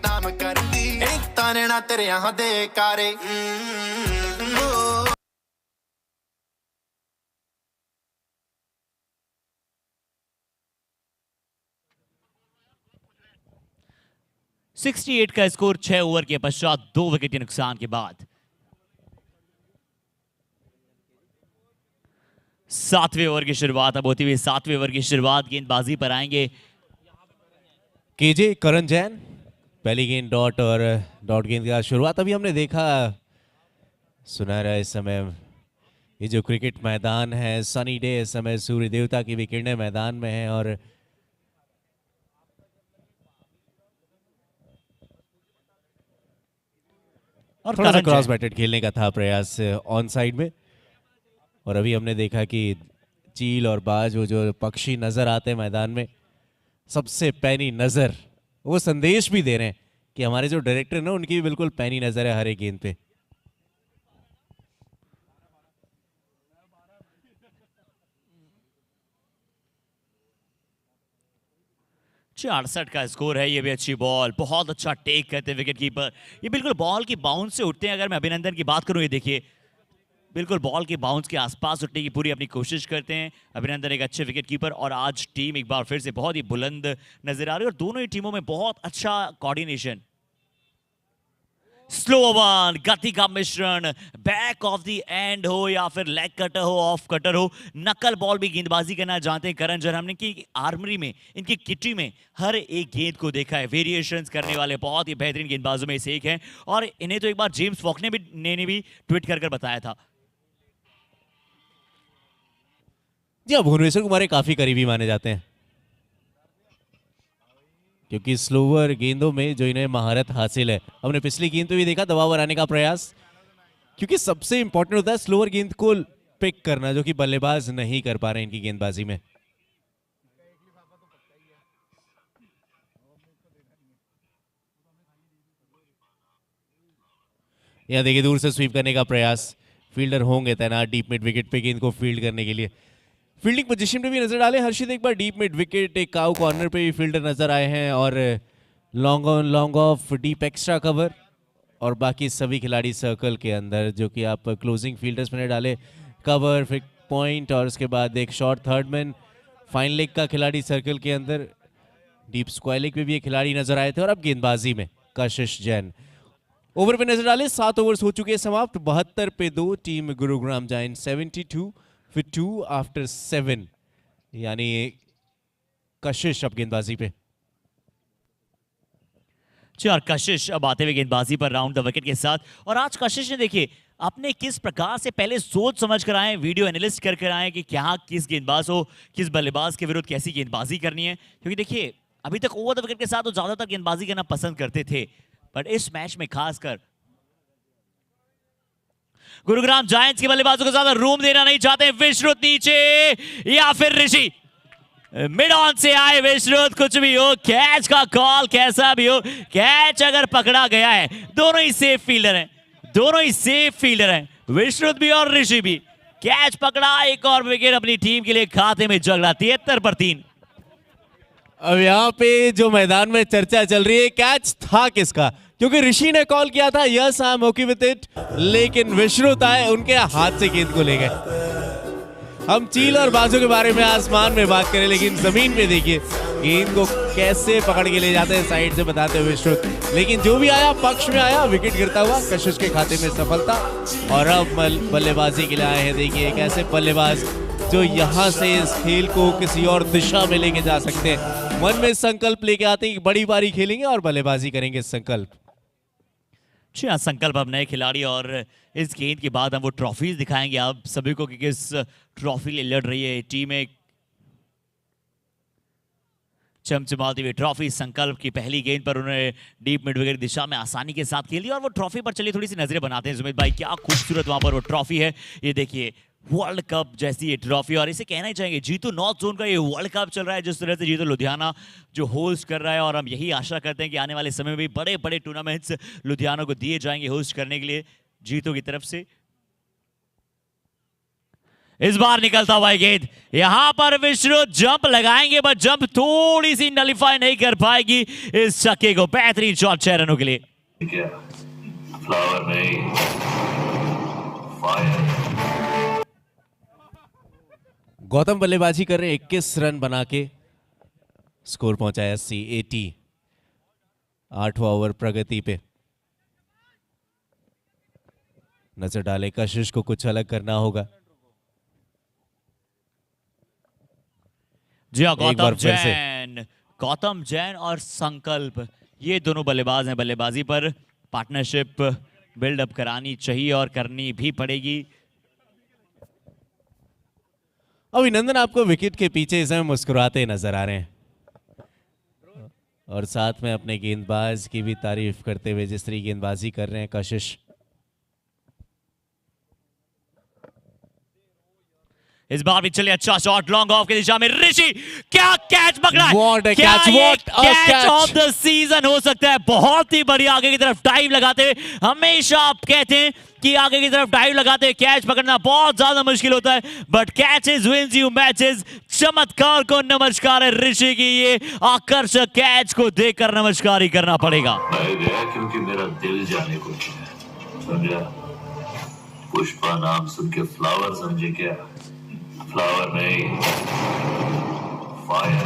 नाम करती इकता नैना तेरियां दे कारे ओ 68 का स्कोर 6 ओवर के पश्चात 2 विकेट के नुकसान के बाद। 7वें ओवर की शुरुआत अब होती हुई 7वें ओवर की शुरुआत गेंदबाजी पर आएंगे केजे करण जैन। पहली गेंद डॉट और डॉट गेंद की शुरुआत अभी हमने देखा सुनहरा इस समय ये जो क्रिकेट मैदान है सनी डे इस समय सूर्य देवता की भी किरणें मैदान में है और थोड़ा सा क्रॉस बैटेड खेलने का था प्रयास ऑन साइड में और अभी हमने देखा कि चील और बाज वो जो पक्षी नजर आते हैं मैदान में सबसे पैनी नजर वो संदेश भी दे रहे हैं कि हमारे जो डायरेक्टर ना उनकी भी बिल्कुल पैनी नजर है हर एक गेंद पे। अड़सठ का स्कोर है। ये भी अच्छी बॉल, बहुत अच्छा टेक करते हैं विकेट कीपर। ये बिल्कुल बॉल की बाउंस से उठते हैं। अगर मैं अभिनंदन की बात करूं, ये देखिए बिल्कुल बॉल के बाउंस के आसपास उठने की पूरी अपनी कोशिश करते हैं। अभिनंदन एक अच्छे विकेट कीपर और आज टीम एक बार फिर से बहुत ही बुलंद नजर आ रही है और दोनों ही टीमों में बहुत अच्छा कोऑर्डिनेशन। स्लो वन, गति का मिश्रण, बैक ऑफ द एंड हो या फिर लेग कटर हो, ऑफ कटर हो, नकल बॉल भी गेंदबाजी करना जानते हैं करण जौहर। हमने की आर्मरी में, इनकी किटी में हर एक गेंद को देखा है। वेरिएशंस करने वाले बहुत ही बेहतरीन गेंदबाजों में से एक है और इन्हें तो एक बार जेम्स फॉक ने भी ट्वीट कर बताया था। जी हाँ, भुवनेश्वर कुमार काफी करीबी माने जाते हैं क्योंकि स्लोवर गेंदों में जो इन्हें महारत हासिल है। हमने पिछली गेंद पे भी देखा दबाव बनाने का प्रयास, क्योंकि सबसे इंपॉर्टेंट होता है स्लोवर गेंद को पिक करना जो कि बल्लेबाज नहीं कर पा रहे इनकी गेंदबाजी में। यहां देखिए दूर से स्वीप करने का प्रयास, फील्डर होंगे तैनात डीप मिड विकेट पे गेंद को फील्ड करने के लिए। फील्डिंग पोजीशन पे भी नजर डाले हर्षित, एक बार डीप मिड विकेट, एक काउ कॉर्नर पे भी फील्डर नजर आए हैं और long on long off deep extra cover और बाकी सभी खिलाड़ी सर्कल के अंदर जो कि आप क्लोजिंग फील्डर्स में डाले कवर फिर पॉइंट और उसके बाद एक short third man fine leg का खिलाड़ी सर्कल के अंदर। डीप स्क्वायर लेग पे भी एक खिलाड़ी नजर आए थे और अब गेंदबाजी में कशिश जैन। ओवर पे नजर डाले 7 ओवर्स हो चुके हैं समाप्त, 72 पे 2। टीम गुरुग्राम जायंट 72 फिर 2 आफ्टर 7, यानी कशिश अब गेंदबाजी पे। और कशिश अब आते हुए गेंदबाजी पर राउंड द विकेट के साथ। और आज कशिश ने देखिए अपने किस प्रकार से पहले सोच समझ कर आए, वीडियो एनालिस्ट कर आए कि क्या किस गेंदबाज हो, किस बल्लेबाज के विरुद्ध कैसी गेंदबाजी करनी है। क्योंकि देखिए अभी तक ओवर द विकेट के साथ वो ज्यादातर गेंदबाजी करना पसंद करते थे, बट इस मैच में खासकर गुरुग्राम जायंट्स के बल्लेबाजों को ज्यादा रूम देना नहीं चाहते। विश्रुत नीचे या फिर ऋषि मिड ऑन से आए। विश्रुत कुछ भी हो, कैच का कॉल कैसा भी हो, कैच अगर पकड़ा गया है, दोनों ही सेफ फील्डर हैं, दोनों ही सेफ फील्डर हैं, विश्रुत भी और ऋषि भी। कैच पकड़ा, एक और विकेट अपनी टीम के लिए खाते में जग रहा। 73 पर 3। अब यहाँ पे जो मैदान में चर्चा चल रही है कैच था किसका, क्योंकि ऋषि ने कॉल किया था yes I am okay with it, लेकिन विश्रुत आए उनके हाथ से गेंद को ले गए। हम चील और बाजू के बारे में आसमान में बात करें, लेकिन जमीन में देखिए गेंद को कैसे पकड़ के ले जाते हैं साइड से बताते हुए विश्रुत। लेकिन जो भी आया पक्ष में आया, विकेट गिरता हुआ कशिश के खाते में सफलता। और अब बल्लेबाजी के लिए आए हैं देखिए एक ऐसे बल्लेबाज जो यहाँ से इस खेल को किसी और दिशा में लेके जा सकते हैं। मन में संकल्प लेके आते हैं बड़ी बारी खेलेंगे और बल्लेबाजी करेंगे। संकल्प संकल्प अब नए खिलाड़ी और इस गेंद के बाद हम वो ट्रॉफीज दिखाएंगे आप सभी को कि किस ट्रॉफी लिए लड़ रही है टीम। एक चमचमाती हुई ट्रॉफी। संकल्प की पहली गेंद पर उन्होंने डीप मिड विकेट दिशा में आसानी के साथ खेल दिया और वो ट्रॉफी पर चलिए थोड़ी सी नजरें बनाते हैं सुमित भाई। क्या खूबसूरत वहां पर वो ट्रॉफी है, ये देखिए वर्ल्ड कप जैसी ये ट्रॉफी। और इसे कहना ही चाहेंगे जीतू नॉर्थ जोन का ये वर्ल्ड कप चल रहा है, जिस तरह से जीतू लुधियाना जो होस्ट कर रहा है। और हम यही आशा करते हैं कि आने वाले समय में भी बड़े बड़े टूर्नामेंट्स लुधियाना को दिए जाएंगे होस्ट करने के लिए जीतू की तरफ से। इस बार निकलता हुआ है गेंद, यहां पर विष्णु जंप लगाएंगे बट जंप थोड़ी सी नलिफाई नहीं कर पाएगी इस छक्के को। बेहतरीन शॉट 6 रनों के लिए। फ्लावर नहीं, फायर। गौतम बल्लेबाजी कर रहे 21 रन बना के स्कोर पहुंचाया 80। 8वां ओवर प्रगति पे। नजर डाले कशिश को कुछ अलग करना होगा। जी हाँ, एक बार फिर से। गौतम जैन और संकल्प ये दोनों बल्लेबाज हैं। बल्लेबाजी पर पार्टनरशिप बिल्डअप करानी चाहिए और करनी भी पड़ेगी। अभिनंदन आपको विकेट के पीछे इस समय मुस्कुराते नजर आ रहे हैं और साथ में अपने गेंदबाज की भी तारीफ करते हुए जिस तरीके गेंदबाजी कर रहे हैं कशिश। इस बार भी चलिए अच्छा शॉट लॉन्ग ऑफ की दिशा में। ऋषि क्या कैच पकड़ा है, What a क्या catch, ये what a catch catch। Of the season हो सकता है। बहुत ही बढ़िया आगे की तरफ डाइव लगाते हुए, हमेशा आप कहते हैं कि आगे की तरफ डाइव लगाते हुए कैच पकड़ना बहुत ज्यादा मुश्किल होता है, but catches wins you matches. चमत्कार को नमस्कार है ऋषि की, ये आकर्षक कैच को देखकर नमस्कार ही करना पड़ेगा। मैं गया क्योंकि मेरा दिल जाने को है, समझा? पुष्पा नाम सुन के फ्लावर समझे क्या? फ्लावर नहीं, फायर।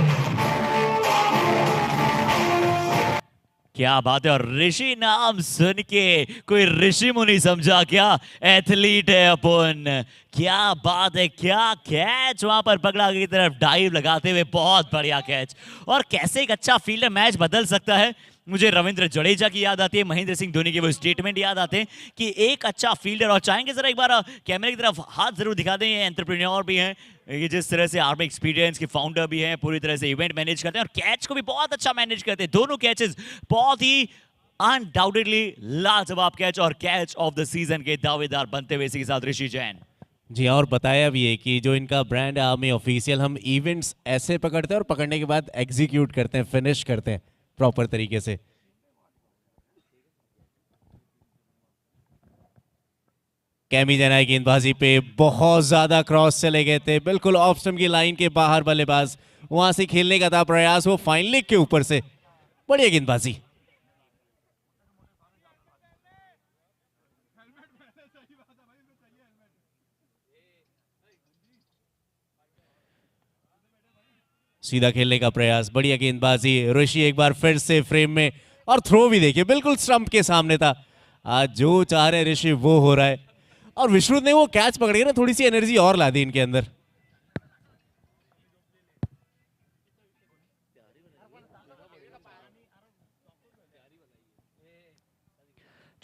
क्या बात है। और ऋषि नाम सुन के कोई ऋषि मुनि समझा क्या? एथलीट है अपन। क्या बात है, क्या कैच वहां पर पकड़ा आगे की तरफ डाइव लगाते हुए। बहुत बढ़िया कैच। और कैसे एक अच्छा फील्डर मैच बदल सकता है। मुझे रविंद्र जडेजा की याद आती है, महेंद्र सिंह धोनी के वो स्टेटमेंट याद आते हैं कि एक अच्छा फील्डर। और चाहेंगे जरा एक बार कैमरे की तरफ हाथ जरूर दिखा दें। ये एंटरप्रेन्योर भी हैं, ये जिस तरह से आर्मी एक्सपीरियंस के फाउंडर भी हैं, पूरी तरह से इवेंट मैनेज करते हैं और कैच को भी बहुत अच्छा मैनेज करते हैं। दोनों कैचेस बहुत ही अनडाउटेडली लाजवाब कैच और कैच ऑफ द सीजन के दावेदार बनते हुए इसी के साथ ऋषि जैन। जी और बताया भी है कि जो इनका ब्रांड है आर्मी ऑफिशियल, हम इवेंट्स ऐसे पकड़ते हैं और पकड़ने के बाद एग्जीक्यूट करते हैं, फिनिश करते हैं प्रॉपर तरीके से। कैमी जनाई गेंदबाजी पे बहुत ज्यादा क्रॉस चले गए थे, बिल्कुल ऑफ स्टंप की लाइन के बाहर बल्लेबाज वहां से खेलने का था प्रयास, वो फाइन लेग के ऊपर से। बढ़िया गेंदबाजी। सीधा खेलने का प्रयास, बढ़िया गेंदबाजी। ऋषि एक बार फिर से फ्रेम में और थ्रो भी देखिए बिल्कुल स्टंप के सामने था। आज जो चाह रहे ऋषि वो हो रहा है और विष्णु ने वो कैच पकड़ के ना थोड़ी सी एनर्जी और ला दी इनके अंदर।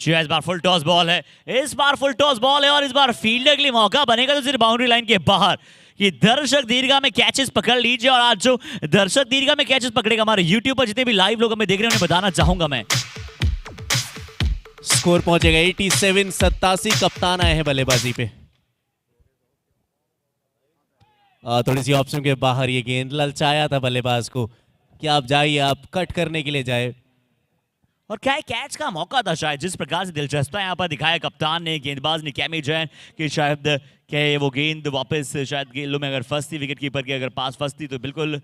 इस बार फुल टॉस बॉल है, इस बार फुल टॉस बॉल है और इस बार फील्डर के लिए मौका बनेगा तो सिर्फ बाउंड्री लाइन के बाहर। ये दर्शक दीर्घा में कैचेस पकड़ लीजिए और आज जो दर्शक दीर्घा में कैचेस पकड़ेगा, हमारे यूट्यूब पर जितने भी लाइव लोग हमें देख रहे हैं उन्हें बताना चाहूंगा मैं। स्कोर पहुंचेगा 87-87। कप्तान आए हैं बल्लेबाजी पे। थोड़ी सी ऑप्शन के बाहर ये गेंद ललचाया था बल्लेबाज को कि आप जाइए, आप कट करने के लिए जाए। और क्या कैच का मौका था शायद, जिस प्रकार से दिलचस्पा यहाँ पर दिखाया कप्तान ने, गेंदबाज ने, कैमी जैन कि शायद क्या वो गेंद वापस शायद गेंदों में अगर फंसती, विकेट कीपर के अगर पास फंसती तो बिल्कुल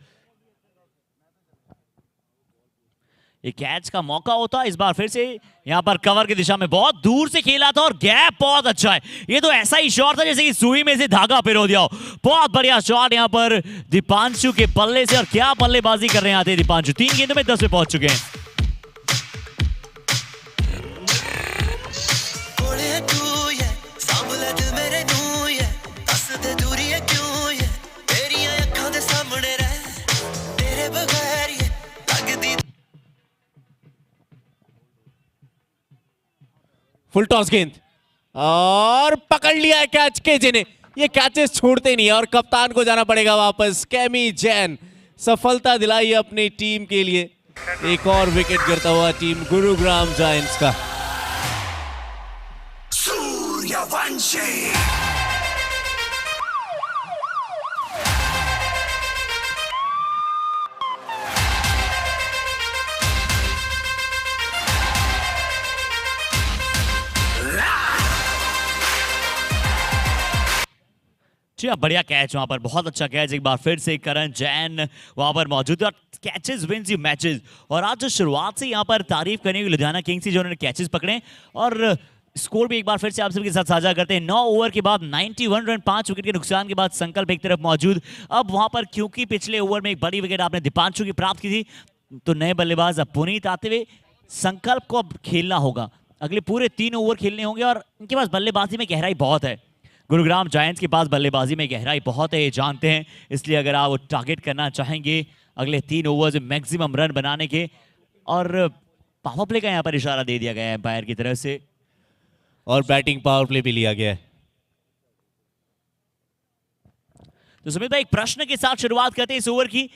ये कैच का मौका होता। इस बार फिर से यहाँ पर कवर की दिशा में बहुत दूर से खेला था और गैप बहुत अच्छा है। ये तो ऐसा ही शॉट था जैसे कि सुई में से धागा पिरो दिया हो। बहुत बढ़िया शॉट यहाँ पर दीपांशु के बल्ले से। और क्या बल्लेबाजी कर रहे हैं आते दीपांशु, 3 गेंदों में 10 पे पहुंच चुके हैं। फुल टॉस गेंद और पकड़ लिया है कैच केजे ने। ये कैचेस छोड़ते नहीं और कप्तान को जाना पड़ेगा वापस। कैमी जैन सफलता दिलाई अपनी टीम के लिए। एक और विकेट गिरता हुआ टीम गुरुग्राम जायंट्स का। सूर्यवंशी जी हाँ, बढ़िया कैच वहां पर, बहुत अच्छा कैच एक बार फिर से करण जैन वहां पर मौजूद है और कैचेस विंस यू मैचेस। और आज जो शुरुआत से यहाँ पर तारीफ करने की लुधियाना किंग्स की, जो उन्होंने कैचेस पकड़े और स्कोर भी एक बार फिर से आप सबके साथ साझा करते हैं। 9 ओवर के बाद 91 रन, 5 विकेट के नुकसान के बाद संकल्प एक तरफ मौजूद। अब वहां पर क्योंकि पिछले ओवर में एक बड़ी विकेट आपने दीपांशु की प्राप्त की थी, तो नए बल्लेबाज अब पुनीत आते हुए संकल्प को अब खेलना होगा। अगले पूरे 3 ओवर खेलने होंगे और इनके पास बल्लेबाजी में गहराई बहुत है। गुरुग्राम जायंट्स के पास बल्लेबाजी में गहराई बहुत है, ये जानते हैं। इसलिए अगर आप टारगेट करना चाहेंगे अगले 3 ओवर्स में मैक्सिमम रन बनाने के, और पावर प्ले का यहाँ पर इशारा दे दिया गया है एम्पायर की तरफ से, और बैटिंग पावर प्ले भी लिया गया है। तो सुमित भाई, एक प्रश्न के साथ शुरुआत करते हैं इस ओवर की,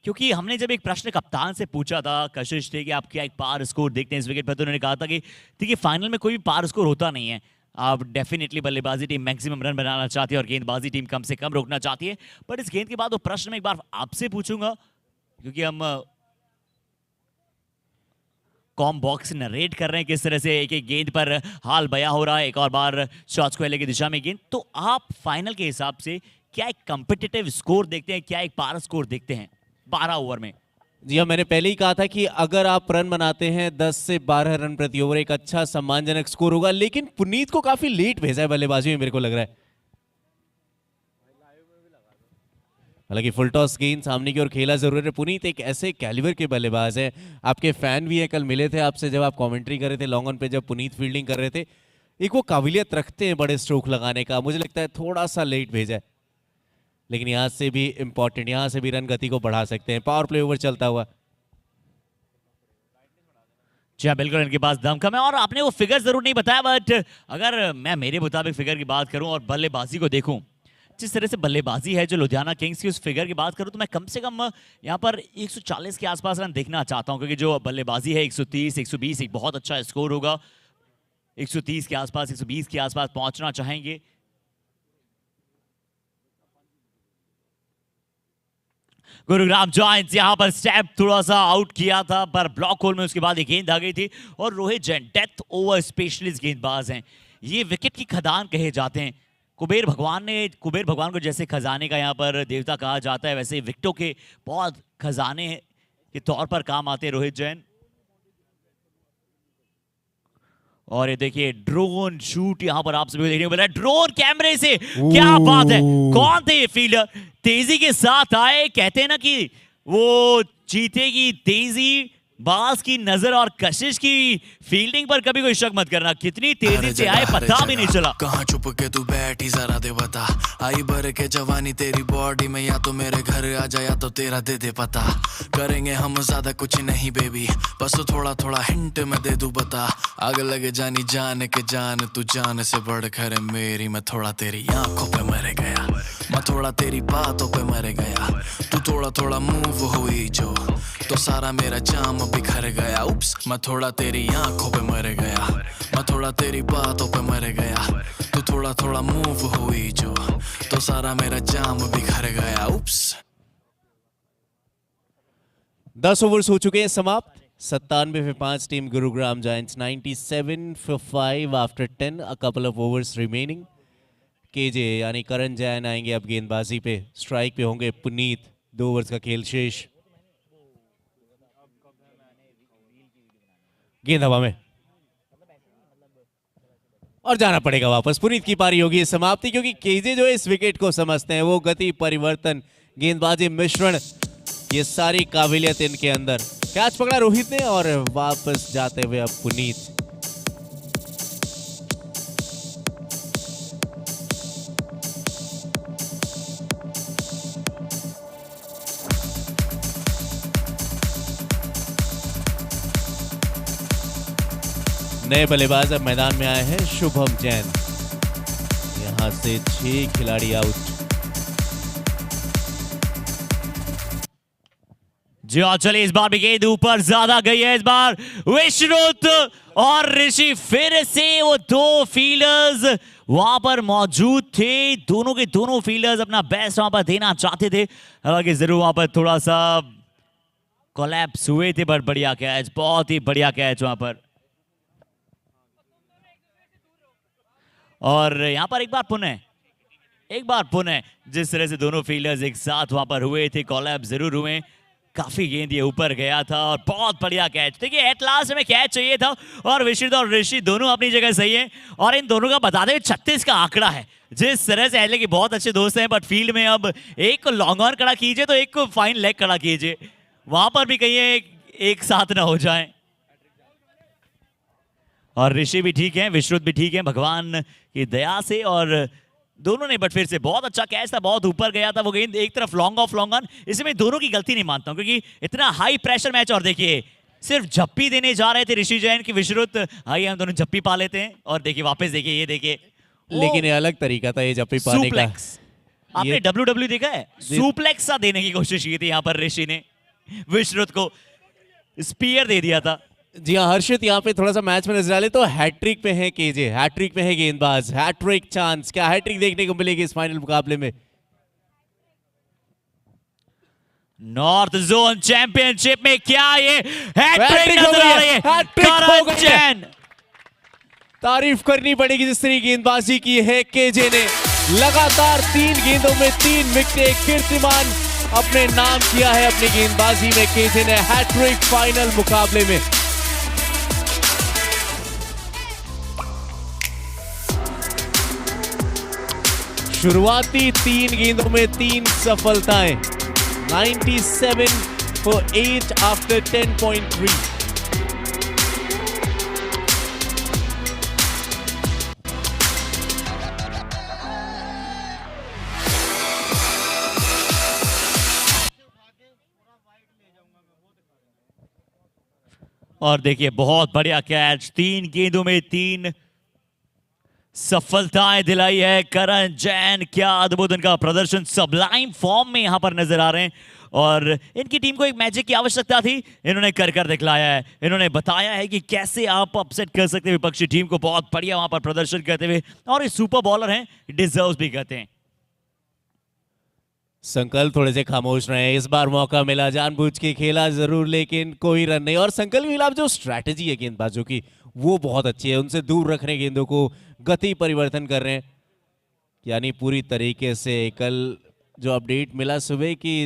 क्योंकि हमने जब एक प्रश्न कप्तान से पूछा था, कशिश थे कि आप क्या एक पार स्कोर देखते हैं इस विकेट पर, तो उन्होंने कहा था कि देखिए फाइनल में कोई भी पार स्कोर होता नहीं है। आप डेफिनेटली बल्लेबाजी टीम मैक्सिमम रन बनाना चाहती है और गेंदबाजी टीम कम से कम रोकना चाहती है। बट इस गेंद के बाद वो प्रश्न मैं एक बार आपसे पूछूंगा, क्योंकि हम कॉम बॉक्स नरेट कर रहे हैं किस तरह से एक एक गेंद पर हाल बया हो रहा है, एक और बार शॉट्स को की दिशा में गेंद। तो आप फाइनल के हिसाब से क्या एक कॉम्पिटिटिव स्कोर देखते हैं, क्या एक पार स्कोर देखते हैं 12 ओवर में? जी हाँ, मैंने पहले ही कहा था कि अगर आप रन बनाते हैं 10 से 12 रन प्रति ओवर, एक अच्छा सम्मानजनक स्कोर होगा। लेकिन पुनीत को काफी लेट भेजा है बल्लेबाजी में, मेरे को लग रहा है। हालांकि फुल टॉस गेंद सामने की ओर खेला जरूर है। पुनीत एक ऐसे कैलिबर के बल्लेबाज हैं, आपके फैन भी हैं, कल मिले थे आपसे जब आप कमेंट्री कर रहे थे लॉन्ग ऑन पे, जब पुनीत फील्डिंग कर रहे थे। एक वो काबिलियत रखते हैं बड़े स्ट्रोक लगाने का, मुझे लगता है थोड़ा सा लेट भेजा है, लेकिन यहां से भी इंपॉर्टेंट, यहां से भी रन गति को बढ़ा सकते हैं। पावर प्ले ओवर चलता हुआ। जी हाँ, बिल्कुल इनके पास दम कम है, और आपने वो फिगर जरूर नहीं बताया, बट अगर मैं मेरे मुताबिक फिगर की बात करूं और बल्लेबाजी को देखूं, जिस तरह से बल्लेबाजी है जो लुधियाना किंग्स की, उस फिगर की बात करूं तो मैं कम से कम यहां पर 140 के आसपास रन देखना चाहता हूं, क्योंकि जो बल्लेबाजी है 130 120 एक बहुत अच्छा स्कोर होगा। 130 के आसपास 120 के आसपास पहुंचना चाहेंगे। गुरुग्राम जायंट्स यहां पर स्टेप थोड़ा सा आउट किया था, पर ब्लॉक होल में उसके बाद एक गेंद आ गई थी, और Rohit Jain death over specialist गेंदबाज हैं। ये विकेट की खदान कहे जाते हैं। कुबेर भगवान को जैसे खजाने का यहाँ पर देवता कहा जाता है, वैसे विकेटों के बहुत खजाने के तौर पर काम आते हैं रोहित जैन। और ये देखिए ड्रोन शूट यहाँ पर आप सभी को देखने को मिल रहा है, ड्रोन कैमरे से। क्या बात है, कौन थे ये फील्डर, तेजी के साथ आए। कहते हैं ना कि वो चीते की तेजी, बाज की नजर और कशिश की फील्डिंग पर कभी कोई शक मत करना। कितनी तेजी से आए पता भी नहीं चला। कहाँ छुप के तू बैठी जरा दे बता, आई भर के जवानी तेरी बॉडी में, या तो मेरे घर आ जा या तो तेरा दे दे पता। करेंगे हम ज्यादा कुछ नहीं बेबी, बस थोड़ा थोड़ा हिंट मैं दे दूं बता। आग लगे जानी जान के जान, तू जान से बढ़ कर मेरी, मैं थोड़ा तेरी आंखों पे मर गया, मैं थोड़ा तेरी बातों पे मर गया। तू थोड़ा थोड़ा मूव हुई जो, तो सारा मेरा जाम बिखर गया। उप्स, मैं थोड़ा तेरी आंखों पे मर गया, मैं थोड़ा तेरी बातों पे मर गया। तू थोड़ा थोड़ा मूव हुई जो, तो सारा मेरा जाम बिखर गया। उप्स। 10 ओवर्स हो चुके हैं समाप्त। 97 पे 5 team Gurugram giants, 97 for 5 after 10, a couple of overs remaining. KJ यानी करण जैन आएंगे अब गेंदबाजी पे, स्ट्राइक पे होंगे पुनीत। 2 ओवर्स का खेल शेष। गेंद हवा में और जाना पड़ेगा वापस। पुनीत की पारी होगी समाप्ति, क्योंकि केजे जो इस विकेट को समझते हैं, वो गति, परिवर्तन, गेंदबाजी मिश्रण, ये सारी काबिलियत इनके अंदर। कैच पकड़ा रोहित ने और वापस जाते हुए अब पुनीत। नए बल्लेबाज अब मैदान में आए हैं, शुभम जैन। यहां से 6 खिलाड़ी आउट। जी हाँ, चलिए इस बार भी गेंद ऊपर ज्यादा गई है। इस बार विश्रुत और ऋषि, फिर से वो 2 फील्डर्स वहां पर मौजूद थे। दोनों के दोनों फील्डर्स अपना बेस्ट वहां पर देना चाहते थे, हालांकि जरूर वहां पर थोड़ा सा कोलैप्स हुए थे, बट बढ़िया कैच, बहुत ही बढ़िया कैच वहां पर। और यहां पर एक बार पुनः एक बार पुनः जिस तरह से दोनों फील्डर्स एक साथ वहां पर हुए थे, कॉलैब जरूर हुए, काफी गेंद ये ऊपर गया था और बहुत बढ़िया कैच। देखिए एट लास्ट हमें कैच चाहिए था और विशित और ऋषि दोनों अपनी जगह सही है और इन दोनों का बता दें 36 का आंकड़ा है। जिस तरह से हालांकि बहुत अच्छे दोस्त हैं, बट फील्ड में अब एक को लॉन्ग ऑन खड़ा कीजिए तो एक को फाइन लेग खड़ा कीजिए, वहां पर भी कहीं एक साथ ना हो जाए। और ऋषि भी ठीक है, विश्रुत भी ठीक है भगवान की दया से, और दोनों ने बट फिर से बहुत अच्छा कैच था, बहुत ऊपर गया था वो गेंद, एक तरफ लॉन्ग ऑफ लॉन्ग ऑन। इसमें दोनों की गलती नहीं मानता हूं क्योंकि इतना हाई प्रेशर मैच, और देखिए सिर्फ झप्पी देने जा रहे थे ऋषि जैन की विश्रुत, आइए हम दोनों झप्पी पा लेते हैं और देखिए वापस देखिए, ये देखिए लेकिन ये अलग तरीका था ये झप्पी पाने का। आपने WWE देखा है, सुप्लेक्स सा देने की कोशिश की थी यहाँ पर ऋषि ने, विश्रुत को स्पीयर दे दिया था। जी हाँ हर्षित, यहाँ पे थोड़ा सा मैच में नजर डाले तो हैट्रिक पे है केजे, हैट्रिक पे है गेंदबाज, हैट्रिक चांस, क्या हैट्रिक देखने को मिलेगी इस फाइनल मुकाबले में? नॉर्थ जोन चैंपियनशिप में क्या ये हैट्रिक हैट्रिक हो नजर गई आ है, रही है हैट्रिक हो करण गई है। जैन। तारीफ करनी पड़ेगी जिस तरह गेंदबाजी की है केजे ने, लगातार 3 गेंदों में 3 विकेट, कीर्तिमान अपने नाम किया है अपनी गेंदबाजी में केजे ने, हैट्रिक फाइनल मुकाबले में। शुरुआती 3 गेंदों में 3 सफलताएं, 97 for 8 after 10.3। और देखिए बहुत बढ़िया कैच, 3 गेंदों में 3 सफलताएं दिलाई है करण जैन। क्या अद्भुत इनका प्रदर्शन, सबलाइम फॉर्म में यहां पर नजर आ रहे हैं और इनकी टीम को एक मैजिक की आवश्यकता थी, इन्होंने कर दिखलाया है। इन्होंने बताया है कि कैसे आप अपसेट कर सकते हैं विपक्षी टीम को, बहुत बढ़िया वहां पर प्रदर्शन करते हुए, और ये सुपर बॉलर हैं, डिजर्व भी करते हैं। संकल्प थोड़े से खामोश रहे, इस बार मौका मिला, जानबूझ के खेला जरूर लेकिन कोई रन नहीं। और संकल्प के खिलाफ जो स्ट्रैटेजी है गेंदबाजों की वो बहुत अच्छी है, उनसे दूर रख रहे हैं गेंदों को, गति परिवर्तन कर रहे हैं, यानी पूरी तरीके से कल जो अपडेट मिला सुबह की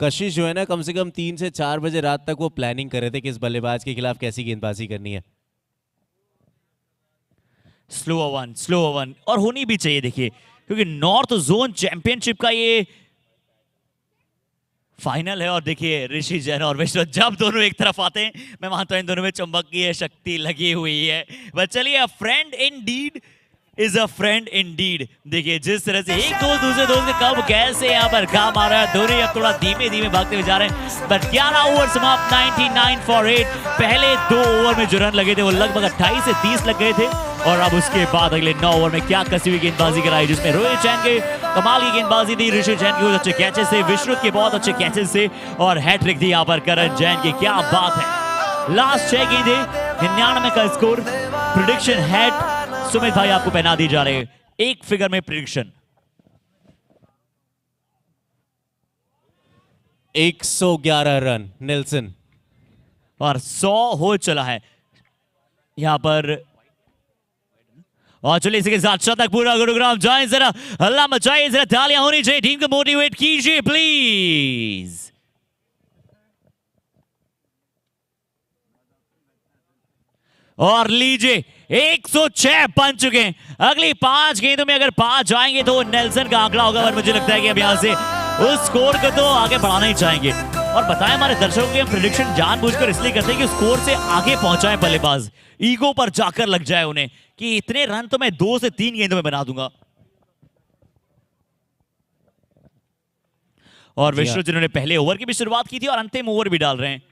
कशिश जो है ना, कम से कम 3 से 4 बजे रात तक वो प्लानिंग कर रहे थे कि इस बल्लेबाज के खिलाफ कैसी गेंदबाजी करनी है। स्लो वन और होनी भी चाहिए देखिए, क्योंकि नॉर्थ जोन चैंपियनशिप का ये फाइनल है। और देखिए ऋषि जैन और विश्व जब दोनों एक तरफ आते हैं, मैं मानता हूं इन दोनों में चुंबकीय शक्ति लगी हुई है। बस चलिए, अ friend Indeed is a friend Indeed. देखिए जिस तरह से एक दोस्त दूसरे दोस्त के कब कैसे यहाँ पर काम आ रहा है, दोनों अब थोड़ा धीमे धीमे भागते हुए जा रहे हैं। बट 11 ओवर समाप्त, 99 for 8। पहले 2 ओवर में जो रन लगे थे वो लगभग 28 से 30 लग गए थे, और अब उसके बाद अगले 9 ओवर में क्या कसी हुई गेंदबाजी कराई, जिसमें रोहित जैन के कमाल की गेंदबाजी थी, ऋषि जैन के बहुत अच्छे कैचेस से, विश्रुत के बहुत अच्छे कैचेस से, और हैट्रिक थी यहाँ पर करण जैन की। क्या बात है, लास्ट 6 गेंदें, 99 का स्कोर। प्रेडिक्शन हैट सुमित भाई आपको पहना दी जा रही है, एक फिगर में प्रेडिक्शन। 111 रन नेल्सन, और 100 हो चला है यहां पर। और चलिए इसके साथ शतक पूरा, गुरुग्राम जाए, जरा हल्ला मचाइए, जरा तालियां होनी चाहिए, टीम को मोटिवेट कीजिए प्लीज। और लीजिए 106 बन चुके हैं। अगली 5 गेंदों में अगर 5 जाएंगे तो नेल्सन का आंकड़ा होगा, पर मुझे लगता है कि अब यहां से उस स्कोर को तो आगे बढ़ाना ही चाहेंगे। और बताएं हमारे दर्शकों की हम प्रेडिक्शन जानबूझकर इसलिए करते हैं कि स्कोर से आगे पहुंचाएं बल्लेबाज, ईगो पर जाकर लग जाए उन्हें कि इतने रन तो मैं 2 से 3 गेंदों में बना दूंगा। और विश्व जिन्होंने पहले ओवर की भी शुरुआत की थी और अंतिम ओवर भी डाल रहे हैं।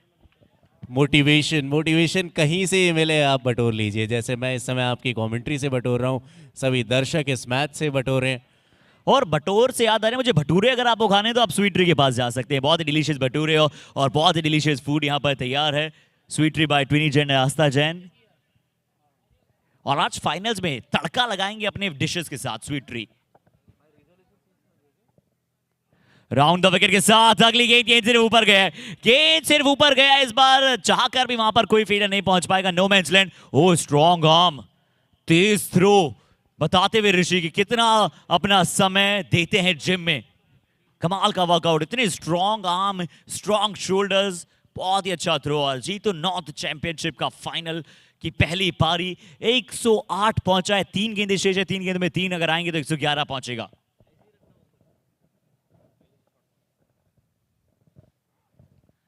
मोटिवेशन कहीं से मिले आप बटोर लीजिए, जैसे मैं इस समय आपकी कमेंट्री से बटोर रहा हूं, सभी दर्शक इस मैच से बटोर रहे हैं। और बटोर से याद आ रहा है मुझे, भटूरे अगर आपको खाने तो आप स्वीट ट्री के पास जा सकते हैं, बहुत ही डिलीशियस भटूरे और बहुत ही डिलीशियस फूड यहाँ पर तैयार है। स्वीट ट्री बाय ट्विनी जैन, आस्था जैन। और आज फाइनल्स में तड़का लगाएंगे अपने डिशेस के साथ sweet tree. Round the wicket के साथ अगली गेंद सिर्फ ऊपर गया है, गेंद सिर्फ ऊपर गया। इस बार चाहकर भी वहां पर कोई फील्डर नहीं पहुंच पाएगा, नो मैंस लैंड। ओ स्ट्रॉन्ग आर्म, तेज थ्रो, बताते हुए ऋषि कि कितना अपना समय देते हैं जिम में। कमाल का वर्कआउट, इतने स्ट्रॉन्ग आर्म, स्ट्रॉन्ग शोल्डर्स, बहुत ही अच्छा थ्रो। और जीतो नॉर्थ चैंपियनशिप का फाइनल की पहली पारी 108 पहुंचा है। 3 गेंदें शेष है, 3 गेंद में 3 अगर आएंगे तो 111 पहुंचेगा।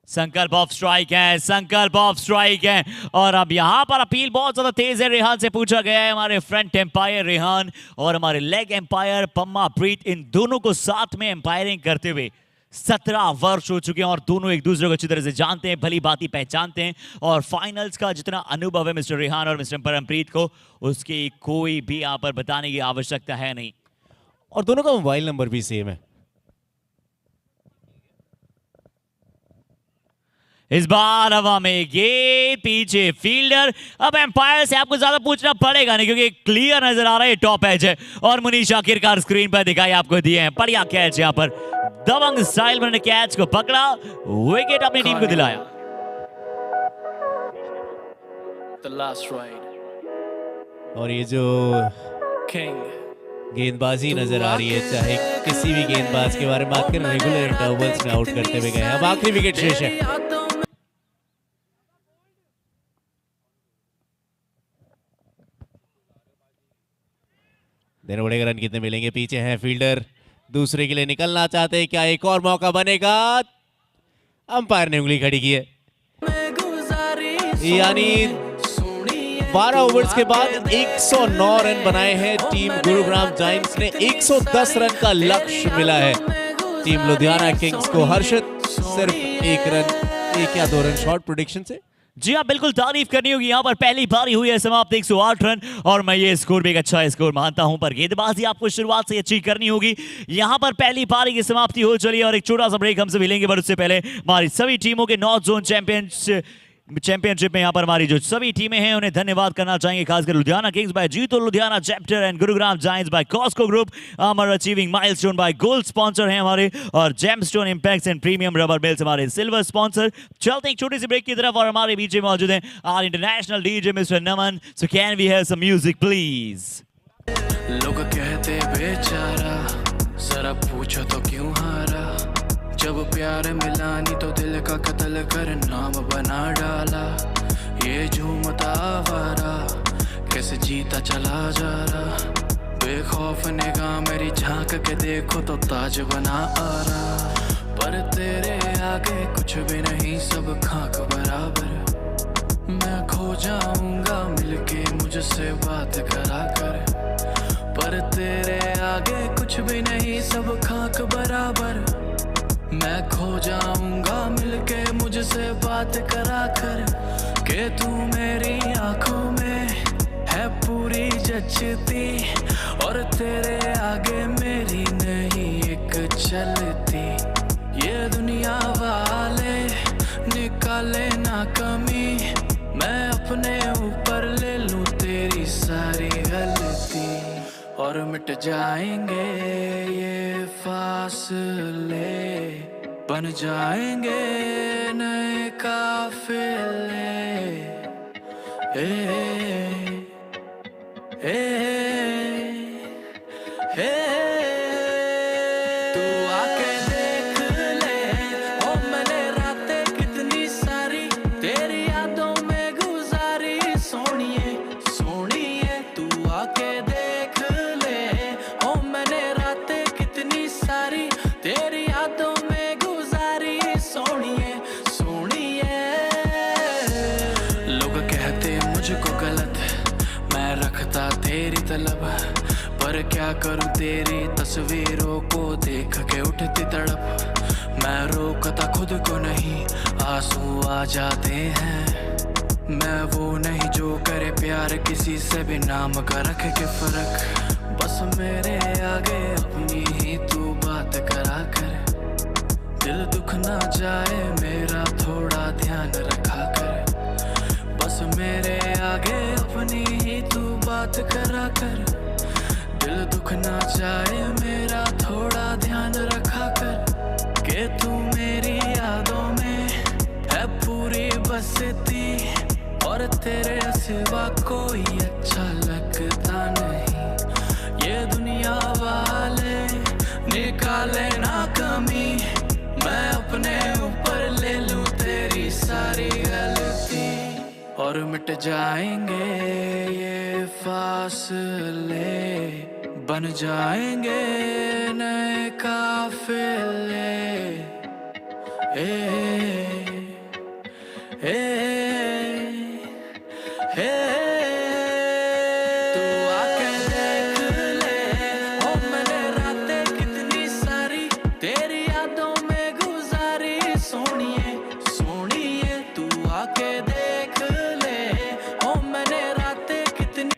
संकल्प ऑफ स्ट्राइक है, संकल्प ऑफ स्ट्राइक है। और अब यहां पर अपील बहुत ज्यादा तेज है। रेहान से पूछा गया है, हमारे फ्रंट एम्पायर रेहान और हमारे लेग एम्पायर पम्मा प्रीत, इन दोनों को साथ में एम्पायरिंग करते हुए 17 वर्ष हो चुके हैं और दोनों एक दूसरे को अच्छी तरह से जानते हैं, भली बाती पहचानते हैं। और फाइनल्स का जितना अनुभव है मिस्टर रेहान और मिस्टर परमप्रीत को, उसकी कोई भी यहां पर बताने की आवश्यकता है नहीं। और दोनों का मोबाइल नंबर भी सेम है। इस बार हवा में गेंद, पीछे फील्डर। अब एम्पायर से आपको ज्यादा पूछना पड़ेगा नहीं, क्योंकि क्लियर नजर आ रहा है टॉप एज है। और मुनीश आखिरकार स्क्रीन पर दिखाई आपको दिए हैं। बढ़िया कैच यहां पर, दबंग स्टाइल में कैच को पकड़ा, विकेट अपनी टीम को दिलाया। The last ride. और ये जो King. गेंदबाजी नजर आ रही है, चाहे किसी भी गेंदबाज के बारे में बात करें, रेगुलर इंटरवल्स में आउट करते हुए गए। अब आखिरी विकेट शेष है। देने पड़ेगा रन कितने मिलेंगे। पीछे हैं फील्डर, दूसरे के लिए निकलना चाहते हैं, क्या एक और मौका बनेगा? अंपायर ने उंगली खड़ी की है, यानी 12 ओवर्स के बाद 109 रन बनाए हैं टीम गुरुग्राम जायंट्स ने। 110 रन का लक्ष्य मिला है टीम लुधियाना किंग्स को। हर्षित सिर्फ 1 रन, 1 या 2 रन शॉर्ट प्रेडिक्शन से। जी हाँ, बिल्कुल तारीफ करनी होगी। यहाँ पर पहली पारी हुई है समाप्त 108 रन, और मैं ये स्कोर भी एक अच्छा स्कोर मानता हूं, पर गेंदबाजी आपको शुरुआत से अच्छी करनी होगी। यहाँ पर पहली पारी की समाप्ति हो चली है और एक छोटा सा ब्रेक हमसे मिलेंगे, पर उससे पहले हमारी सभी टीमों के नॉर्थ जोन चैंपियनशिप में यहाँ पर हमारी जो सभी टीमें हैं उन्हें धन्यवाद करना चाहेंगे, खासकर Ludhiana kings by JITO Ludhiana chapter and Gurugram giants by Costco group, Amar achieving milestone by gold sponsor हैं हमारे, और gemstone impacts and premium rubber mills हमारे सिल्वर स्पॉन्सर। चलते एक छोटी सी ब्रेक की तरफ, और हमारे बीच में मौजूद हैं our international DJ mister Naman. So can we have some music please? लोग कहते बेचारा, जरा पूछो तो क्यों हारा। जब प्यार मिला नहीं तो दिल का कत्ल कर नाम बना डाला। ये झूमता आवारा कैसे जीता चला जा रहा। बेखौफ निगाह मेरी झांक के देखो तो ताज बना आ रहा। पर तेरे आगे कुछ भी नहीं, सब खाक बराबर। मैं खो जाऊंगा मिलके मुझसे बात करा कर। पर तेरे आगे कुछ भी नहीं, सब खाक बराबर। मैं खो जाऊंगा मिलके मुझसे बात करा कर। के तू मेरी आंखों में है पूरी जचती, और तेरे आगे मेरी नहीं एक चलती। ये दुनिया वाले निकाले ना कमी, मैं अपने ऊपर ले लूं तेरी सारी गलती। और मिट जाएंगे ये फासले, बन जाएंगे नए काफिले। तू आके देख ले, ओ मैंने रातें कितनी सारी तेरी यादों में गुजारी। सोनिए सोनिए तू आके देख ले, ओ मैंने रातें कितनी सारी तेरी यादों में गुजारी। सोनिए सोनिए लोग कहते मुझको गलत, मैं रखता तेरी तलब। पर क्या करूं तेरी तस्वीरों को देख के उठती तड़प। मैं रोकता खुद को नहीं, आंसू आ जाते हैं। मैं वो नहीं जो करे प्यार किसी से भी नाम का रख के फर्क। बस मेरे आगे अपनी ही तू बात करा कर। दिल दुख ना जाए मेरा थोड़ा ध्यान रखा कर। बस मेरे आगे अपनी ही तू बात करा कर। दिल दुख ना जाए मेरा थोड़ा ध्यान रखा कर। के तू मेरी यादों में है पूरी बसती, और तेरे सिवा कोई अच्छा लगता नहीं। वाले निकाले ना कमी, मैं अपने ऊपर ले लूं तेरी सारी गलती, और मिट जाएंगे ये फासले, बन जाएंगे नए काफिले। ए, ए, ए, तू आके देख ले, ओ मैंने रातें कितनी सारी तेरी यादों में गुजारी, सोनिए सोनिए तू आके देख ले, ओ मैंने रातें कितनी।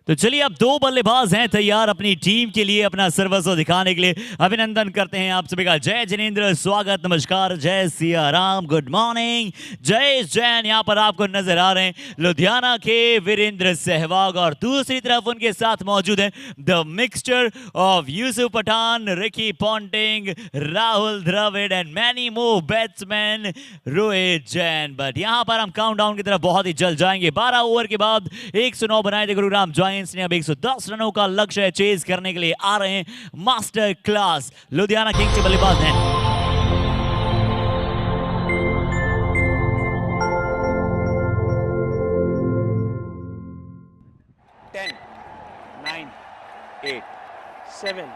तो चलिए अब दो बल्लेबाज हैं तैयार अपनी टीम के लिए अपना सर्वस्व दिखाने के लिए। अभिनंदन करते हैं आप सभी का। जय जिनेंद्र, स्वागत, नमस्कार, जय सिया राम, गुड मॉर्निंग, जय जैन। यहाँ पर आपको नजर आ रहे हैं लुधियाना के वीरेंद्र सहवाग और दूसरी तरफ उनके साथ मौजूद हैं the mixture of Yusuf Pathan, Ricky Ponting, Rahul Dravid and many more batsman Rohit Jain. But यहाँ पर हम काउंटडाउन की तरफ बहुत ही जल्द जाएंगे। 12 ओवर के बाद 109 बनाए थे गुरुग्राम जॉइंट्स ने। अब 110 रनों का लक्ष्य चेज करने के लिए आ रहे हैं मास्टर क्लास लुधियाना किंग्स के बल्लेबाज हैं। Ten, 9, 8, 7,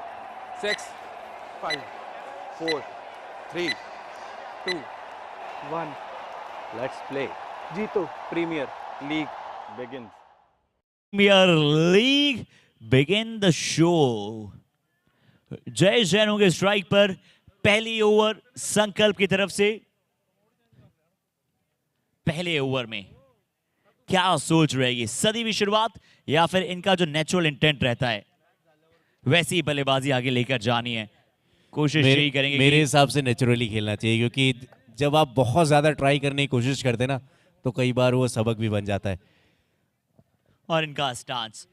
6, 5, 4, 3, 2, 1. Let's play. JITO premier league begins. Premier league begin the show. Jay Jain होंगे स्ट्राइक पर। पहली ओवर संकल्प की तरफ से। पहले ओवर में क्या सोच रहेगी, सदी की शुरुआत या फिर इनका जो नेचुरल इंटेंट रहता है वैसी ही बल्लेबाजी आगे लेकर जानी है। कोशिश यही करेंगे मेरे कि हिसाब से नेचुरली खेलना चाहिए, क्योंकि जब आप बहुत ज्यादा ट्राई करने की कोशिश करते हैं ना, तो कई बार वो सबक भी बन जाता है। और इनका स्टांस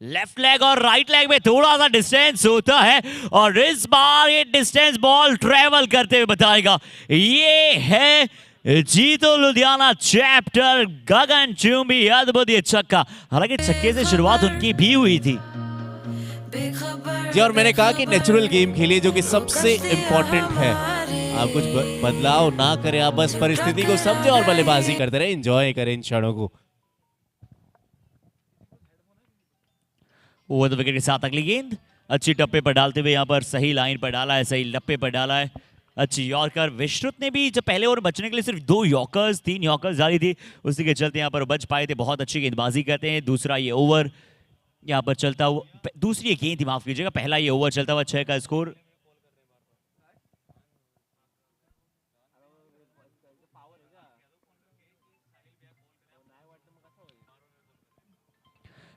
लेफ्ट लेग और राइट लेग में थोड़ा सा डिस्टेंस होता है और इस बार ये डिस्टेंस बॉल ट्रेवल करते हुए बताएगा। ये है जीतो लुधियाना चैप्टर, गगन चुंबी, अद्भुत ये छक्का। हालांकि छक्के से शुरुआत उनकी भी हुई थी जी, और मैंने कहा कि नेचुरल गेम खेलिए, जो कि सबसे इंपॉर्टेंट है। आप कुछ बदलाव ना करें, आप बस परिस्थिति को समझे और बल्लेबाजी करते रहे, एंजॉय करें इन क्षणों को। ओवर द विकेट के साथ अगली गेंद अच्छी टप्पे पर डालते हुए यहाँ पर सही लाइन पर डाला है, सही टप्पे पर डाला है। अच्छी यॉर्कर। विश्रुत ने भी जब पहले ओवर बचने के लिए सिर्फ 2 यॉर्कर्स 3 यॉर्कर्स डाली थी, उसी के चलते यहाँ पर बच पाए थे। बहुत अच्छी गेंदबाजी करते हैं। दूसरा ये ओवर यहाँ पर चलता हुआ, दूसरी गेंद थी माफ कीजिएगा, पहला ये ओवर चलता हुआ 6 का स्कोर।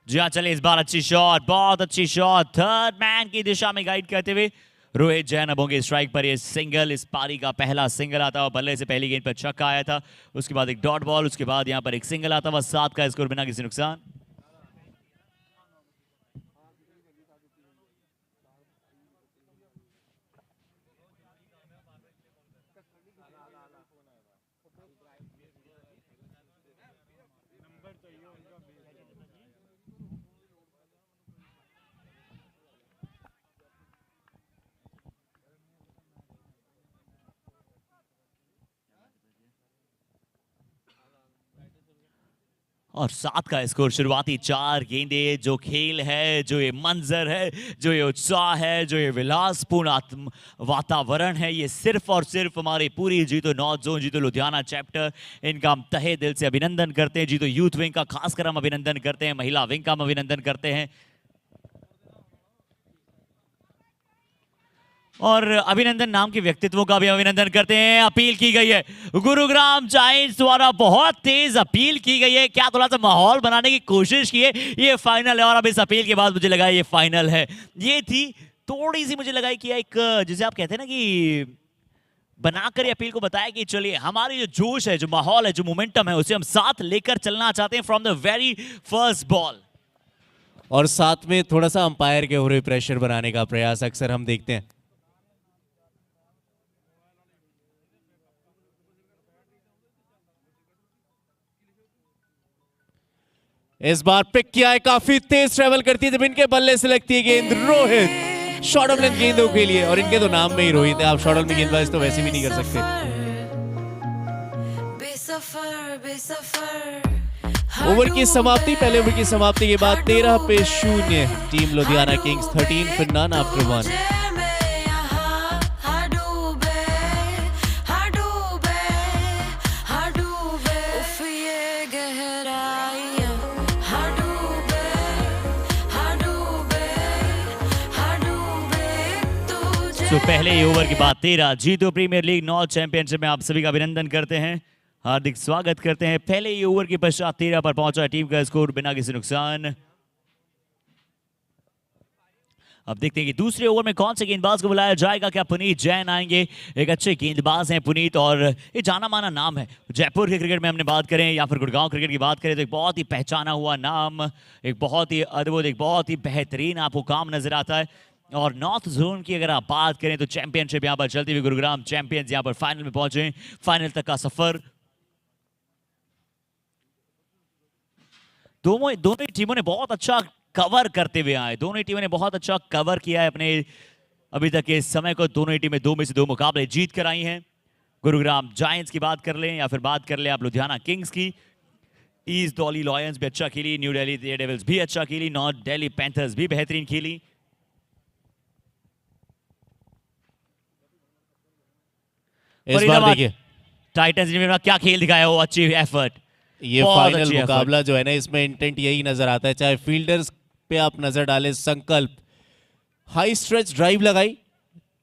जी हाँ, चले इस बार अच्छी शॉट, बहुत अच्छी शॉट, थर्ड मैन की दिशा में गाइड करते हुए रोहित जैन अब होंगे स्ट्राइक पर। ये सिंगल, इस पारी का पहला सिंगल आता हुआ। बल्ले से पहली गेंद पर छक्का आया था, उसके बाद एक डॉट बॉल, उसके बाद यहाँ पर एक सिंगल आता हुआ। 7 का स्कोर बिना किसी नुकसान। और 7 का स्कोर। शुरुआती 4 गेंदें, जो खेल है, जो ये मंजर है, जो ये उत्साह है, जो ये विलासपूर्ण वातावरण है, ये सिर्फ और सिर्फ हमारे पूरी जीतो नॉर्थ जोन, जीतो लुधियाना चैप्टर, इनका हम तहे दिल से अभिनंदन करते हैं। जीतो यूथ विंग का खासकर हम अभिनंदन करते हैं, महिला विंग का हम अभिनंदन करते हैं। और अभिनंदन नाम के व्यक्तित्वों का भी अभिनंदन करते हैं। अपील की गई है गुरुग्राम जायंट्स द्वारा, बहुत तेज अपील की गई है। क्या थोड़ा सा माहौल बनाने की कोशिश की है। ये फाइनल है और अब इस अपील के बाद मुझे लगा ये फाइनल है। ये थी थोड़ी सी, मुझे लगा कि एक, जिसे आप कहते हैं ना कि बनाकर ये अपील को बताया कि चलिए हमारी जो जोश है, जो माहौल है, जो मोमेंटम है, उसे हम साथ लेकर चलना चाहते हैं from the very first ball. और साथ में थोड़ा सा अंपायर के ओर प्रेशर बनाने का प्रयास अक्सर हम देखते हैं। इस बार पिक किया है, काफी तेज ट्रेवल करती है जब इनके बल्ले से लगती है गेंद। रोहित शॉर्ट ऑफ लेंथ गेंदों के लिए, और इनके तो नाम में ही रोहित है, आप शॉर्ट ऑफ में गेंदबाज तो वैसे भी नहीं कर सकते। ओवर की समाप्ति, पहले ओवर की समाप्ति के बाद 13 पे 0 team Ludhiana Kings 13 for none after 1। तो पहले ही ओवर की बात 13 जीतो प्रीमियर लीग नॉर्थ चैंपियनशिप में आप सभी का अभिनंदन करते हैं, हार्दिक स्वागत करते हैं। पहले ही ओवर के पश्चात 13 पर पहुंचा टीम का स्कोर बिना किसी नुकसान। अब देखते हैं कि दूसरे ओवर में कौन से गेंदबाज को बुलाया जाएगा। क्या पुनीत जैन आएंगे? एक अच्छे गेंदबाज हैं पुनीत, और ये जाना माना नाम है। जयपुर के क्रिकेट में हमने बात करें या फिर गुड़गांव क्रिकेट की बात करें तो एक बहुत ही पहचाना हुआ नाम, एक बहुत ही अद्भुत, एक बहुत ही बेहतरीन आपको काम नजर आता है। और नॉर्थ जोन की अगर आप बात करें तो चैंपियनशिप यहाँ पर चलती हुई गुरुग्राम चैंपियंस यहाँ पर फाइनल में पहुंचे, फाइनल तक का सफर दोनों ही टीमों ने बहुत अच्छा कवर करते हुए आए, दोनों ही टीमों ने बहुत अच्छा कवर किया है अपने अभी तक के समय को। दोनों ही टीमें 2 में से 2 मुकाबले जीत कर आई हैं। गुरुग्राम जायंट्स की बात कर लें या फिर बात कर लें आप लुधियाना किंग्स की, ईस्ट दिल्ली लॉयंस भी अच्छा खेली, न्यू दिल्ली डेयरडेविल्स भी अच्छा खेली, नॉर्थ दिल्ली पैंथर्स भी बेहतरीन खेली। इस बार देखिए टाइटंस ने क्या खेल दिखाया, वो अच्छी एफर्ट। ये फाइनल मुकाबला जो है ना, इसमें इंटेंट यही नजर आता है। चाहे फील्डर्स पे आप नजर डालें, संकल्प, हाई स्ट्रेच ड्राइव लगाई,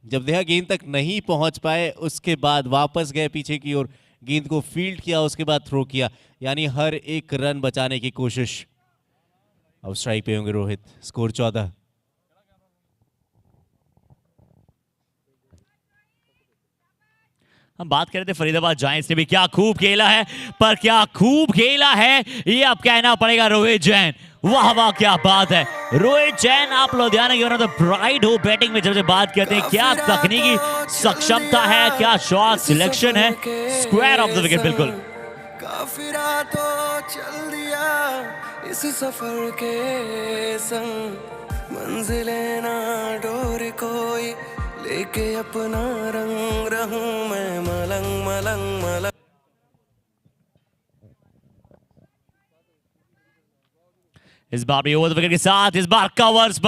जब देखा गेंद तक नहीं पहुंच पाए उसके बाद वापस गए पीछे की ओर, गेंद को फील्ड किया, उसके बाद थ्रो किया, यानी हर एक रन बचाने की कोशिश। अब स्ट्राइक पे होंगे रोहित, स्कोर 14। हम बात कर रहे थे फरीदाबाद जायंट्स ने भी क्या खूब खेला है, पर क्या खूब खेला है ये अब कहना पड़ेगा रोहित जैन। वाह वाह क्या बात है रोहित जैन, आप लुधियाना के वन ऑफ द प्राइड हो बैटिंग में। जब से बात करते हैं क्या तकनीकी सक्षमता है, क्या शॉट सिलेक्शन है, स्क्वायर ऑफ द विकेट बिल्कुल। काफी रातों चल दिया इस सफर के संग, मंजिलें ना डोर कोई लेके अपना रंग रहूं मैं मलंग मलंग मलंग। इस बार भी ओवर द विकेट के साथ, इस बार कवर्स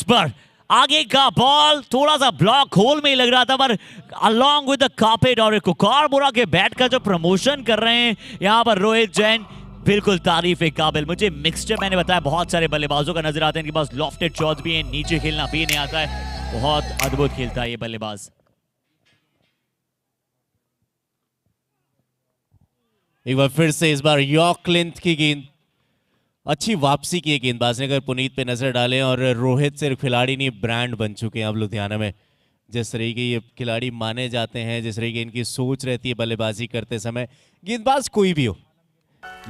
पर आगे का बॉल थोड़ा सा ब्लॉक होल में ही लग रहा था, पर अलोंग विद द कार्पेट और कुकारबोरा के बैट का जो प्रमोशन कर रहे हैं यहां पर रोहित जैन, बिल्कुल तारीफ के काबिल। मुझे मिक्सचर मैंने बताया बहुत सारे बल्लेबाजों का नजर आता है, इनके पास लॉफ्टेड शॉट्स भी हैं, नीचे खेलना भी नहीं आता है, बहुत अद्भुत खेलता है ये बल्लेबाज। एक बार फिर से इस बार यॉर्क लेंथ की गेंद, अच्छी वापसी की गेंदबाज ने। अगर पुनीत पे नजर डालें, और रोहित सिर्फ खिलाड़ी नहीं ब्रांड बन चुके हैं अब लुधियाना में। जिस तरह के ये खिलाड़ी माने जाते हैं, जिस तरह की इनकी सोच रहती है बल्लेबाजी करते समय, गेंदबाज कोई भी हो,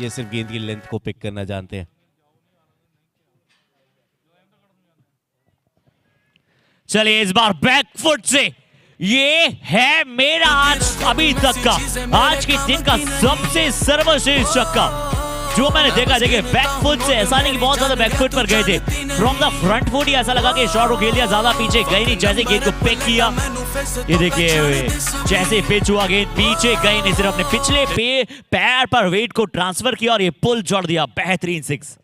ये सिर्फ गेंद की लेंथ को पिक करना जानते हैं। चलिए इस बार बैकफुट से, ये है मेरा आज अभी तक का, आज के दिन का सबसे सर्वश्रेष्ठ छक्का जो मैंने देखा। देखिए बैकफुट से, ऐसा नहीं कि बहुत ज्यादा बैकफुट पर गए थे, फ्रॉम द फ्रंट फुट ही ऐसा लगा कि शॉट को खेल दिया, ज्यादा पीछे गई नहीं, जैसे गेंद को पिक किया, ये देखिए जैसे पिच हुआ गेंद पीछे गई नहीं, सिर्फ अपने पिछले पैर पर वेट को ट्रांसफर किया और ये पुल जोड़ दिया, बेहतरीन 6।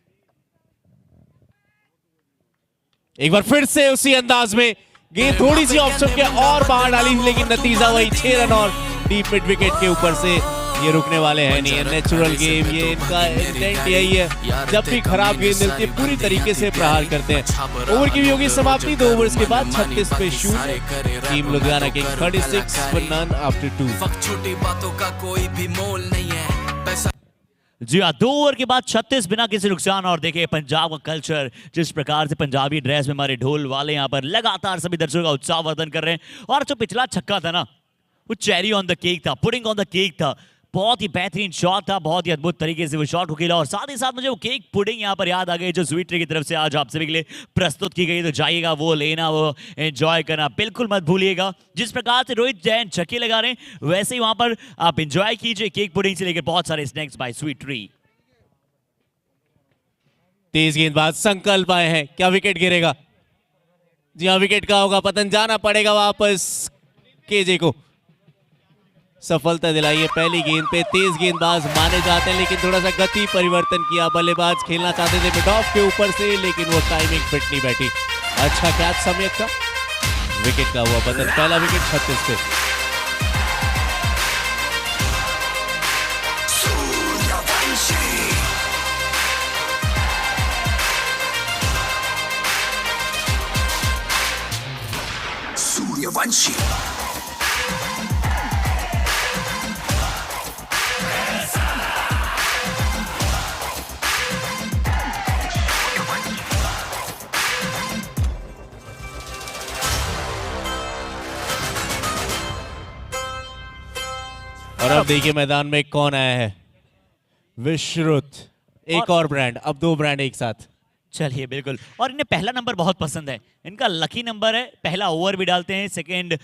एक बार फिर से उसी अंदाज में गेंद थोड़ी सी ऑफ स्टंप के और बाहर डाली, लेकिन नतीजा वही 6 रन और डीप मिड विकेट के ऊपर से। ये रुकने वाले हैं नहीं, नेचुरल गेम, ये इनका इंटेंट यही है, जब भी खराब गेंद मिलती है पूरी तरीके से प्रहार करते हैं। ओवर की भी होगी समाप्ति, 2 ओवर्स के बाद 36 पे 0 team Ludhiana Kings 36 for none after 2। छोटी बातों का कोई भी मोल नहीं है, पैसा जी हाँ, 2 ओवर के बाद 36 बिना किसी नुकसान। और देखिए पंजाब का कल्चर, जिस प्रकार से पंजाबी ड्रेस में हमारे ढोल वाले यहाँ पर लगातार सभी दर्शकों का उत्साह वर्धन कर रहे हैं। और जो पिछला छक्का था ना, वो चेरी ऑन द केक था, पुडिंग ऑन द केक था, बहुत ही बेहतरीन शॉट था, बहुत ही अद्भुत तरीके से वो शॉट को खेला। और साथ ही साथ मुझे वो केक पुडिंग यहाँ पर याद आ गई जो स्वीट ट्री की तरफ से आज आप सभी के लिए प्रस्तुत की गई, तो जाइएगा वो लेना, वो एंजॉय करना बिल्कुल मत भूलिएगा। जिस प्रकार से रोहित जैन छक्के लगा रहे हैं, वैसे ही वहां पर आप एंजॉय कीजिए केक पुडिंग से लेकर बहुत सारे स्नैक्स बाय स्वीट ट्री। तेज गेंदबाज संकल्प आए हैं, क्या विकेट गिरेगा? जी हाँ, विकेट का होगा पतन, जाना पड़ेगा वापस केजे को। सफलता दिलाई है पहली गेंद पे। तेज गेंदबाज माने जाते हैं लेकिन थोड़ा सा गति परिवर्तन किया। बल्लेबाज खेलना चाहते थे मिड ऑफ के ऊपर से लेकिन वो टाइमिंग फिट नहीं बैठी। अच्छा कैच सम्यक का, विकेट का हुआ पतन। पहला विकेट 36 पे। सूर्यवंशी और अब देखिए मैदान में कौन आया है, विश्रुत। एक और ब्रांड, अब 2 ब्रांड एक साथ। चलिए बिल्कुल, और इन्हें पहला नंबर बहुत पसंद है, इनका लकी नंबर है। पहला ओवर भी डालते हैं, सेकंड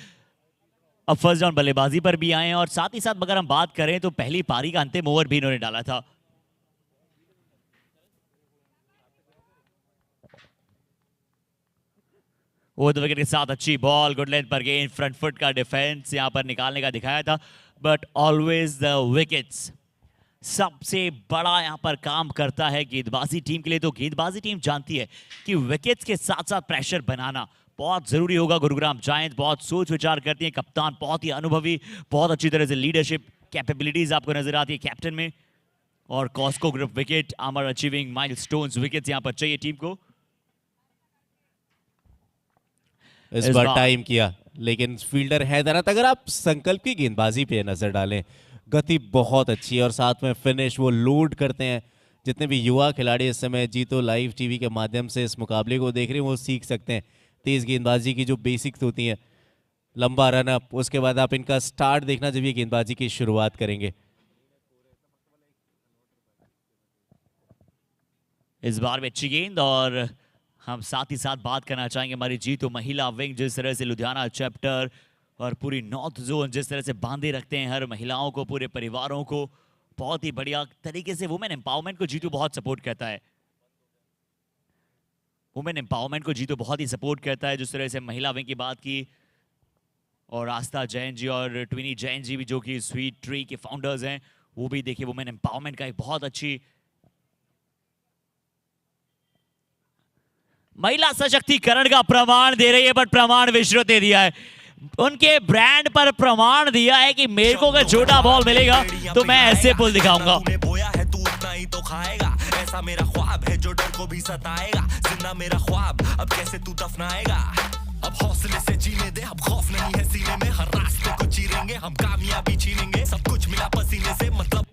अब फर्स्ट डाउन बल्लेबाजी पर भी आए हैं, और साथ ही साथ अगर हम बात करें तो पहली पारी का अंतिम ओवर भी इन्होंने डाला था। वो तो विकेट के साथ अच्छी बॉल, गुड लेंथ पर गेंद, फ्रंट फुट का डिफेंस यहां पर निकालने का दिखाया था, बट ऑलवेज द विकेट्स सबसे बड़ा यहां पर काम करता है गेंदबाजी टीम के लिए। तो गेंदबाजी टीम जानती है कि विकेट्स के साथ साथ प्रेशर बनाना बहुत जरूरी होगा। गुरुग्राम जायंट्स बहुत सोच विचार करती है, कप्तान बहुत ही अनुभवी, बहुत अच्छी तरह से लीडरशिप कैपेबिलिटीज आपको नजर आती है कैप्टन में। और कॉस्को ग्रुप विकेट, आमर अचीविंग माइलस्टोन्स विकेट्स यहां पर चाहिए टीम को। इस बार टाइम किया लेकिन फील्डर हैदराबाद, अगर आप संकल्प की गेंदबाजी पे नजर डालें, गति बहुत अच्छी है और साथ में फिनिश वो लोड करते हैं। जितने भी युवा खिलाड़ी इस समय जीतो लाइव टीवी के माध्यम से इस मुकाबले को देख रहे हैं वो सीख सकते हैं तेज गेंदबाजी की जो बेसिक्स होती हैं। लंबा रन अप, उसके बाद आप इनका स्टार्ट देखना जब ये गेंदबाजी की शुरुआत करेंगे। इस बार भी अच्छी गेंद, और हम साथ ही साथ बात करना चाहेंगे हमारी जीतो महिला विंग, जिस तरह से लुधियाना चैप्टर और पूरी नॉर्थ जोन जिस तरह से बांधे रखते हैं हर महिलाओं को, पूरे परिवारों को, बहुत ही बढ़िया तरीके से वुमेन एम्पावरमेंट को जीतू बहुत सपोर्ट करता है। वुमेन एम्पावरमेंट को जीतू बहुत ही सपोर्ट करता है। जिस तरह से महिला विंग की बात की, और आस्था जैन जी और ट्विनी जैन जी भी जो कि स्वीट ट्री के फाउंडर्स हैं, वो भी देखिए वुमेन एम्पावरमेंट का एक बहुत अच्छी महिला सशक्तिकरण का प्रमाण दे रही है। बट प्रमाण विश्रुत दे दिया है, उनके ब्रांड पर प्रमाण दिया है कि मेरे को अगर छोटा बॉल मिलेगा तो मैं ऐसे पुल दिखाऊंगा। बोया है तू उतना ही तो खाएगा, ऐसा मेरा ख्वाब है जो डर को भी सताएगा। जिंदा मेरा ख्वाब अब कैसे तू दफनाएगा। अब हौसले से जीने दे, अब खौफ नहीं है सीने में। हर रास्ते को चीरेंगे हम, कामयाबी छीनेंगे। सब कुछ मिला पसीने से, मतलब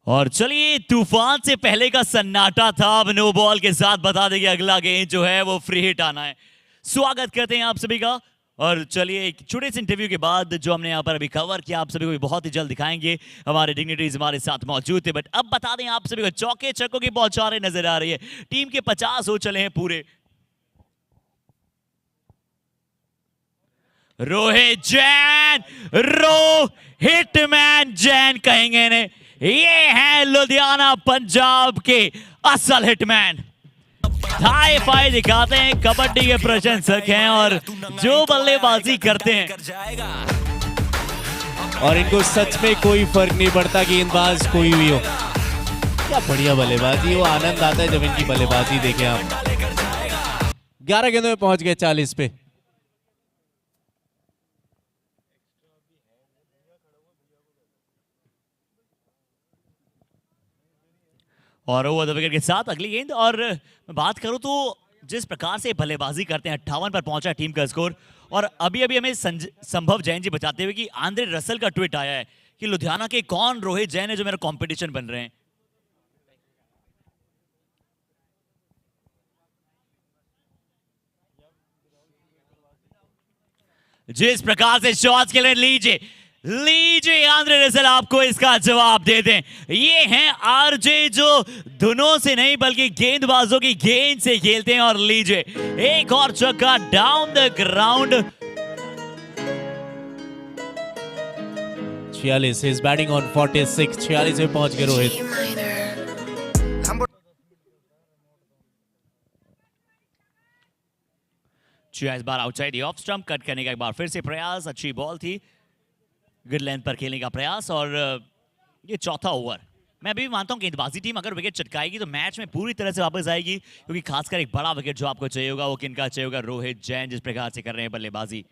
और चलिए, तूफान से पहले का सन्नाटा था, अब नो बॉल के साथ बता देंगे अगला गेंद जो है वो फ्री हिट आना है। स्वागत करते हैं आप सभी का। और चलिए, एक छोटे से इंटरव्यू के बाद जो हमने यहाँ पर अभी कवर किया, आप सभी को भी बहुत ही जल्द दिखाएंगे। हमारे डिग्निटरीज हमारे साथ मौजूद थे, बट अब बता दें आप सभी को, चौके छक्कों की बौछारें नजर आ रही है। टीम के 50 हो चले हैं पूरे। रोहित जैन, हिटमैन जैन कहेंगे इन्हें। ये है लुधियाना पंजाब के असल हिटमैन। हाई फाई दिखाते हैं, कबड्डी के प्रशंसक हैं और जो बल्लेबाजी करते हैं, और इनको सच में कोई फर्क नहीं पड़ता गेंदबाज कोई भी हो। क्या बढ़िया बल्लेबाजी, वो आनंद आता है जब इनकी बल्लेबाजी देखें आप। 11 गेंदों में पहुंच गए 40 पे। और ओवर द विकेट के साथ अगली गेंद। और मैं बात करूं तो जिस प्रकार से बल्लेबाजी करते हैं, 58 पर पहुंचा टीम का स्कोर। और अभी अभी हमें संभव जैन जी बताते हुए कि आंद्रे रसल का ट्वीट आया है कि लुधियाना के कौन रोहित जैन है जो मेरा कंपटीशन बन रहे हैं। जिस प्रकार से शॉट्स खेल रहे हैं, लीजिए आंद्रे रसल आपको इसका जवाब दे दें। ये हैं आरजे जो धुनों से नहीं बल्कि गेंदबाजों की गेंद से खेलते हैं। और लीजिए एक और छक्का down the ground. 46 is batting on 46। 46 में पहुंच गए रोहित। इस बार outside the off stump, cut करने का एक बार फिर से प्रयास। अच्छी बॉल थी, गुड लेंथ पर खेलने का प्रयास। और ये चौथा ओवर। मैं अभी भी मानता हूं गेंदबाजी टीम अगर विकेट चटकाएगी तो मैच में पूरी तरह से वापस आएगी, क्योंकि खासकर एक बड़ा विकेट जो आपको चाहिए होगा वो किनका चाहिए होगा? रोहित जैन जिस प्रकार से कर रहे हैं बल्लेबाजी।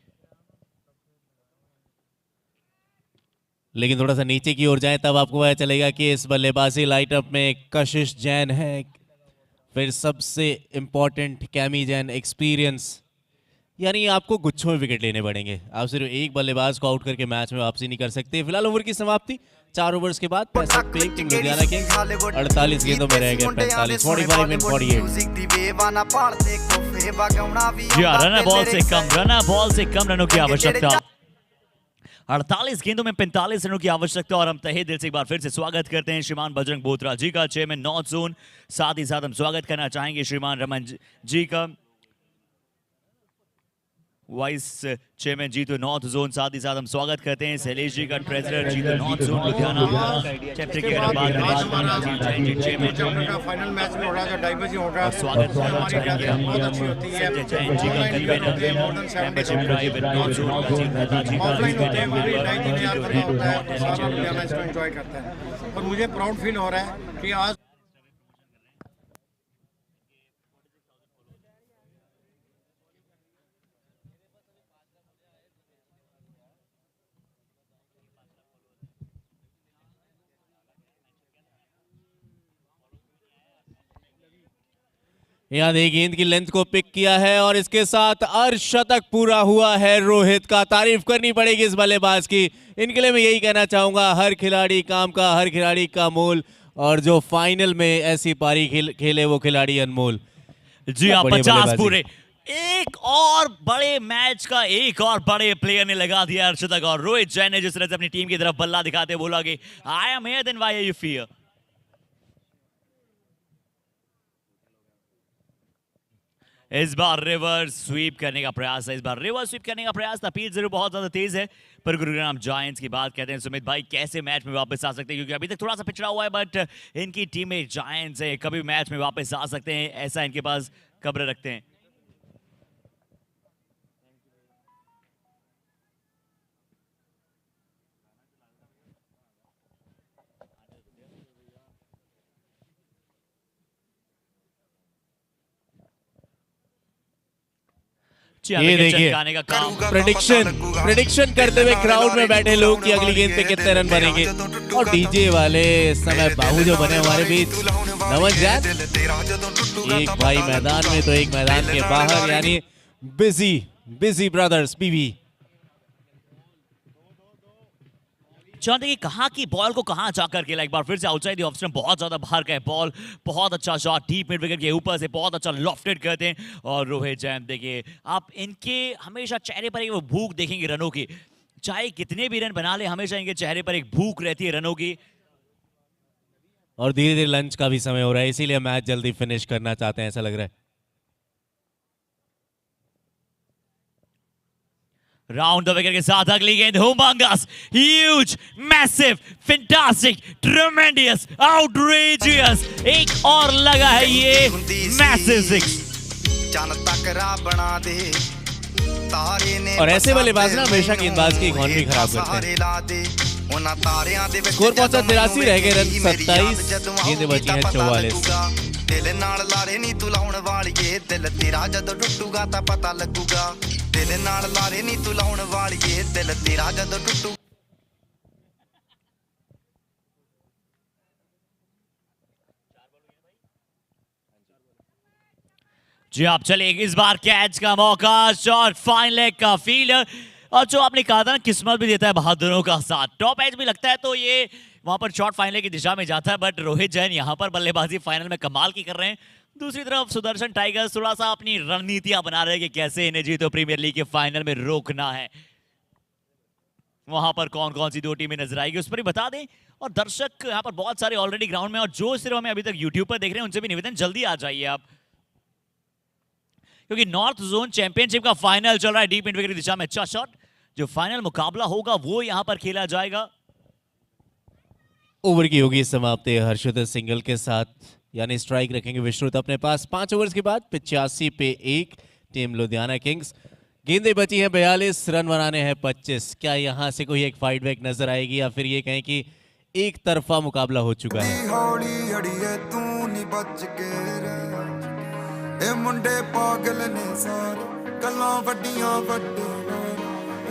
लेकिन थोड़ा सा नीचे की ओर जाए तब आपको पता चलेगा कि इस बल्लेबाजी लाइटअप में कशिश जैन है, फिर सबसे इंपॉर्टेंट कैमी जैन, एक्सपीरियंस। यानी आपको गुच्छों में विकेट लेने पड़ेंगे। आप सिर्फ एक बल्लेबाज को आउट करके मैच में वापसी नहीं कर सकते। फिलहाल ओवर की समाप्ति 4 ओवर्स के बाद 65 पे टीम लुधियाना किंग्स 48 गेंदों में रह गए 45, 45 एंड 48। रन बॉल से कम रनों की आवश्यकता। 48 गेंदों में 45 रनों की आवश्यकता। और हम तहे दिल से एक बार फिर से स्वागत करते हैं श्रीमान बजरंग बोत्रा जी का, चेयरमैन नॉर्थ जोन। साथ ही साथ हम स्वागत करना चाहेंगे श्रीमान रमन जी का, वाइस चेयरमैन जी तो नॉर्थ जोन। साथ ही साथ हम स्वागत करते हैं शैलेश जी का, ट्रेजरर जी तो नॉर्थ जोन लुधियाना। चैप्टर के बाद फाइनल मैच में हो रहा है, डाइवर्सिटी हो रहा है। स्वागत करना चाहेंगे संजय जैन जी का, convener membership drive north zone ji का, एंजॉय करता है। और मुझे प्राउड फील हो रहा है कि आज यहाँ देखिए गेंद की लेंथ को पिक किया है और इसके साथ अर्धशतक पूरा हुआ है रोहित का। तारीफ करनी पड़ेगी इस बल्लेबाज की। इनके लिए मैं यही कहना चाहूंगा, हर खिलाड़ी काम का, हर खिलाड़ी का मोल, और जो फाइनल में ऐसी पारी खेले वो खिलाड़ी अनमोल। जी हाँ, 50 पूरे। एक और बड़े मैच का एक और बड़े प्लेयर ने लगा दिया अर्धशतक। और रोहित जैन ने जिस तरह से अपनी टीम की तरफ बल्ला दिखाते बोला कि I am here then why are you fear. इस बार रिवर्स स्वीप करने का प्रयास है, था। अपील जरूर बहुत ज्यादा तेज है, पर गुरुग्राम जायंट्स की बात कहते हैं सुमित भाई, कैसे मैच में वापस आ सकते हैं? क्योंकि अभी तक थोड़ा सा पिछड़ा हुआ है, बट इनकी टीम में जायंट्स है, कभी मैच में वापस आ सकते हैं, ऐसा इनके पास खबरें रखते हैं। ये देखिए प्रेडिक्शन करते हुए क्राउड में बैठे लोग कि अगली गेंद पे कितने रन बनेंगे। और डीजे वाले इस समय बाबू जो बने हमारे बीच, नमन जैन, एक भाई मैदान में तो एक मैदान के बाहर, यानी बिजी ब्रदर्स बीवी। चाहते कि कहाँ की बॉल को कहाँ जाकर खेला। एक बार फिर से आउटसाइड द ऑफ स्टंप बहुत ज्यादा बाहर का है बॉल, बहुत अच्छा शॉट डीप मिड विकेट के ऊपर से बहुत अच्छा लॉफ्टेड करते हैं। और रोहित जैन देखिए आप इनके हमेशा चेहरे पर एक वो भूख देखेंगे रनों की, चाहे कितने भी रन बना ले हमेशा इनके चेहरे पर एक भूख रहती है रनों की। और धीरे धीरे लंच का भी समय हो रहा है, इसीलिए मैच जल्दी फिनिश करना चाहते हैं ऐसा लग रहा है। राउंड द विकेट के साथ अगली गेंद humongous, huge, massive, fantastic, tremendous, outrageous, एक और लगा है ये massive six। और ऐसे बल्लेबाज ना हमेशा गेंदबाज की इकॉनमी खराब करते हैं। स्कोर पहुंचा 83, रह गए रन 27, गेंदें बची हैं 44। दिल नाल लारे नी तू लाउण वालीए, दिल तेरा जदों टुੱਟੂਗਾ ਤਾਂ ਪਤਾ ਲੱਗੂਗਾ। दिल नाल लारे नी तू लाउण वालीए, दिल तेरा जदों टुੱਟੂ। जी आप चले इस बार कैच का मौका, शॉट फाइन लेग का फील्डर, और जो आपने कहा था ना किस्मत भी देता है बहादुरों का साथ। टॉप एज भी लगता है तो ये वहां पर शॉट फाइनल की दिशा में जाता है, बट रोहित जैन यहां पर बल्लेबाजी फाइनल में कमाल की कर रहे हैं। दूसरी तरफ सुदर्शन टाइगर्स थोड़ा सा अपनी रणनीतियां बना रहे हैं कि कैसे इन्हें जीतो प्रीमियर लीग के फाइनल में रोकना है। वहां पर कौन कौन सी दो टीमें नजर आएगी उस पर ही बता दें। और दर्शक यहाँ पर बहुत सारे ऑलरेडी ग्राउंड में, और जो सिर्फ हमें अभी तक यूट्यूब पर देख रहे हैं उनसे भी निवेदन जल्दी आ जाइए आप, क्योंकि नॉर्थ जोन चैंपियनशिप का फाइनल चल रहा है। डीप मिड विकेट की दिशा में अच्छा शॉट, जो फाइनल मुकाबला होगा वो यहां पर खेला जाएगा। ओवर की होगी समाप्ति हर्षित सिंगल के साथ, यानी स्ट्राइक रखेंगे विश्रुत अपने पास 5 ओवर्स के बाद 85 पे 1 टीम लुधियाना किंग्स। गेंदें बची हैं 42, रन बनाने हैं 25। क्या यहां से कोई एक फाइट बैक नजर आएगी या फिर ये कहें कि एक तरफा मुकाबला हो चुका है? ए मुंडे पागल ने सारे गल्लां वड्डियां वड्डे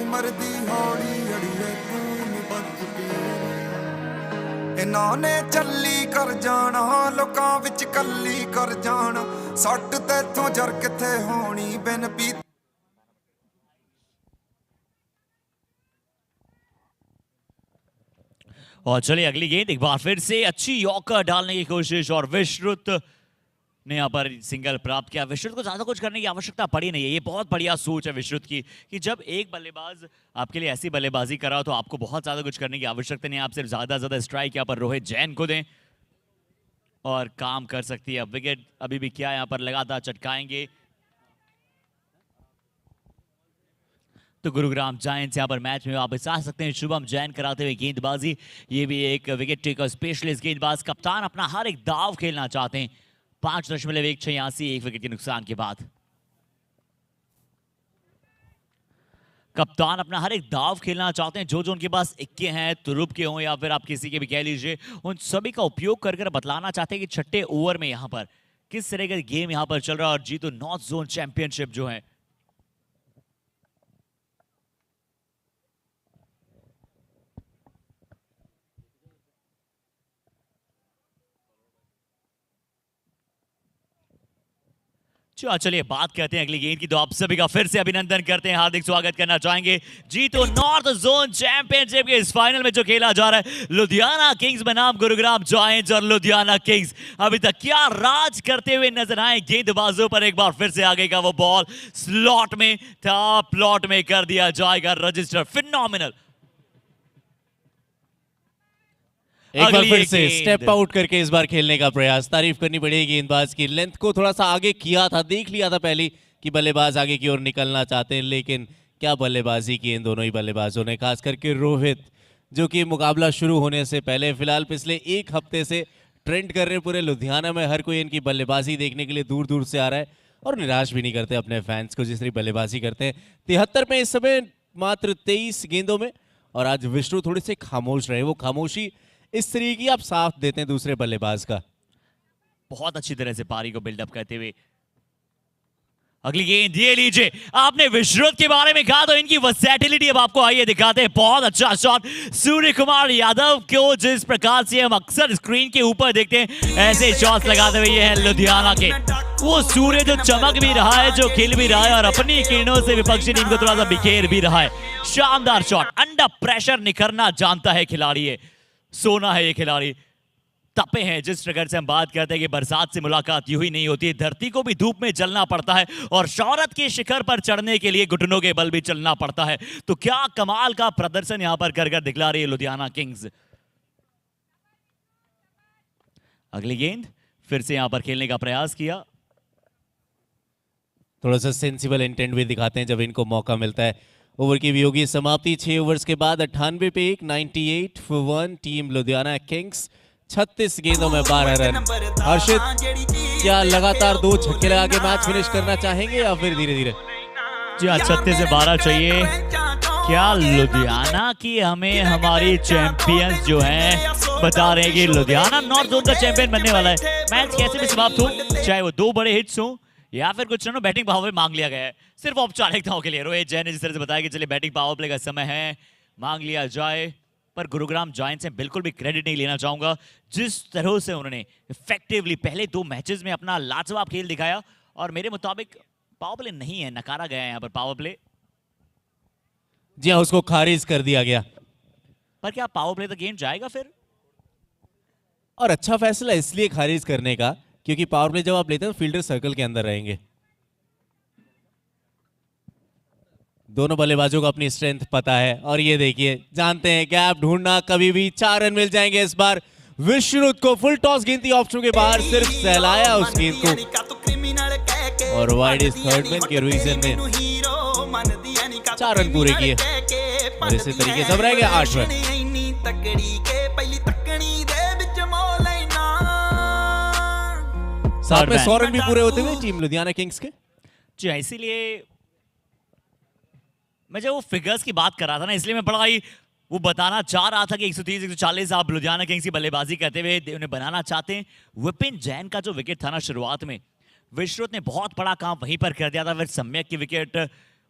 उमर दी हौली अड़िए तू नी बच के इन्हां ने चली कर जाना लोकां विच कल्ली कर जाना सट तेथों जर किथे होनी बिन पी। और चलिए अगली गेंद एक बार फिर से अच्छी यॉर्कर डालने की कोशिश, और विश्रुत ने यहाँ पर सिंगल प्राप्त किया। विश्रुत को ज्यादा कुछ करने की आवश्यकता पड़ी नहीं है, ये बहुत बढ़िया सोच है विश्रुत की कि जब एक बल्लेबाज आपके लिए ऐसी बल्लेबाजी कर रहा हो तो आपको बहुत ज्यादा कुछ करने की आवश्यकता नहीं है। आप सिर्फ ज्यादा स्ट्राइक यहाँ पर रोहित जैन को दें और काम कर सकती है। अब विकेट अभी भी क्या यहाँ पर लगातार चटकाएंगे तो गुरुग्राम जायंट्स यहाँ पर मैच में वापस आ सकते हैं। शुभम जैन कराते हुए गेंदबाजी, ये भी एक विकेट टेकर स्पेशलिस्ट गेंदबाज। कप्तान अपना हर एक दाव खेलना चाहते हैं। 5.186 1 विकेट के नुकसान के बाद कप्तान अपना हर एक दाव खेलना चाहते हैं। जो जो उनके पास इक्के हैं, तुरुप के हों या फिर आप किसी के भी कह लीजिए, उन सभी का उपयोग कर बतलाना चाहते हैं कि छठे ओवर में यहाँ पर किस तरह का गेम यहाँ पर चल रहा है और जीतो नॉर्थ जोन चैंपियनशिप जो है। चलिए बात करते हैं अगली गेंद की। तो आप सभी का फिर से अभिनंदन करते हैं, हार्दिक स्वागत करना चाहेंगे। जी तो नॉर्थ जोन चैंपियनशिप के इस फाइनल में जो खेला जा रहा है लुधियाना किंग्स बनाम गुरुग्राम जायंट्स, और लुधियाना किंग्स अभी तक क्या राज करते हुए नजर आए गेंदबाजों पर। एक बार फिर से आगे का वो बॉल स्लॉट में था, प्लॉट में कर दिया जाएगा रजिस्टर। फिनोमिनल। एक बार फिर से स्टेप आउट करके इस बार खेलने का प्रयास, तारीफ करनी पड़ेगी गेंदबाज की। लेंथ को थोड़ा सा आगे किया था, देख लिया था पहले कि बल्लेबाज आगे की ओर निकलना चाहते हैं, लेकिन क्या बल्लेबाजी की इन दोनों ही बल्लेबाजों ने, खास करके रोहित जो कि मुकाबला शुरू होने से पहले फिलहाल पिछले एक हफ्ते से ट्रेंड कर रहे पूरे लुधियाना में। हर कोई इनकी बल्लेबाजी देखने के लिए दूर दूर से आ रहा है और निराश भी नहीं करते अपने फैंस को जिस तरह बल्लेबाजी करते हैं। 73 में इस समय मात्र 23 गेंदों में, और आज विष्णु थोड़े से खामोश रहे। वो खामोशी इस तरीके की आप साथ देते हैं दूसरे बल्लेबाज का, बहुत अच्छी तरह से पारी को बिल्डअप करते हुए। अगली गेंद ये लीजिए, आपने विश्रुत के बारे में कहा तो इनकी वर्सेटिलिटी अब आपको आइए दिखाते हैं। बहुत अच्छा शॉट सूर्य कुमार यादव को जिस प्रकार से हम अक्सर स्क्रीन के ऊपर देखते हैं, ऐसे शॉट्स लगाते हुए ये है लुधियाना के। वो सूर्य जो चमक भी रहा है, जो खिल भी रहा है और अपनी किरणों से विपक्षी टीम को थोड़ा सा बिखेर भी रहा है। शानदार शॉट, अंडर प्रेशर निखरना जानता है खिलाड़ी है, सोना है ये खिलाड़ी। तपे हैं, जिस प्रकार से हम बात करते हैं कि बरसात से मुलाकात यूं ही नहीं होती, धरती को भी धूप में जलना पड़ता है और शौहरत के शिखर पर चढ़ने के लिए घुटनों के बल भी चलना पड़ता है। तो क्या कमाल का प्रदर्शन यहां पर कर दिखला रही है लुधियाना किंग्स। अगली गेंद फिर से यहां पर खेलने का प्रयास किया। थोड़ा सा सेंसिबल इंटेंट भी दिखाते हैं जब इनको मौका मिलता है। ओवर की भी होगी समाप्ति 6 ओवर्स के बाद 98 पे 1, 98 for 1 टीम लुधियाना किंग्स। 36 गेंदों में 12 रन। हर्षित, क्या लगातार 2 छक्के लगा के मैच फिनिश करना चाहेंगे या फिर धीरे धीरे? जी हाँ, 36 से 12 चाहिए। क्या लुधियाना की हमें हमारी चैंपियंस जो हैं बता रहे हैं कि लुधियाना नॉर्थ जोन का चैंपियन बनने वाला है। मैच कैसे भी समाप्त हो, चाहे वो 2 बड़े हिट्स हो या फिर कुछ रनों बैटिंग पावर प्ले मांग लिया गया है सिर्फ औपचारिकताओं के लिए। रोहित जैन ने जिस तरह से बताया कि चलिए बैटिंग पावर प्ले का समय है, मांग लिया जाए। पर गुरुग्राम जायंट्स से बिल्कुल भी क्रेडिट नहीं लेना चाहूंगा, जिस तरह से उन्होंने इफेक्टिवली पहले 2 मैचेस में अपना लाजवाब खेल दिखाया। और मेरे मुताबिक पावर प्ले नहीं है, नकारा गया है यहाँ पर पावर प्ले। जी हाँ, उसको खारिज कर दिया गया। पर क्या पावर प्ले तक गेम जाएगा फिर? और अच्छा फैसला इसलिए खारिज करने का क्योंकि पावर प्ले जब आप लेते हैं तो फील्डर सर्कल के अंदर रहेंगे। दोनों बल्लेबाजों को अपनी स्ट्रेंथ पता है और ये देखिए, जानते हैं गैप ढूंढना, कभी भी 4 रन मिल जाएंगे। इस बार विश्रुत को फुल टॉस गिनती ऑप्शन के बाहर सिर्फ सहलाया उस गेंद को और वाइड इस थर्ड मैन के रीजन ने 4 रन पूरे किए और इसी तरीके से रह गए 8 रन। साथ में 100 रन भी पूरे होते हुए टीम लुधियाना किंग्स के। जी हाँ, इसीलिए मैं जब वो फिगर्स की बात कर रहा था ना, इसलिए मैं बड़ा ही वो बताना चाह रहा था कि 130 140 आप लुधियाना किंग्स की बल्लेबाजी करते हुए उन्हें बनाना चाहते हैं। विपिन जैन का जो विकेट था ना शुरुआत में, विश्रुत ने बहुत बड़ा काम वहीं पर कर दिया था। फिर सम्यक की विकेट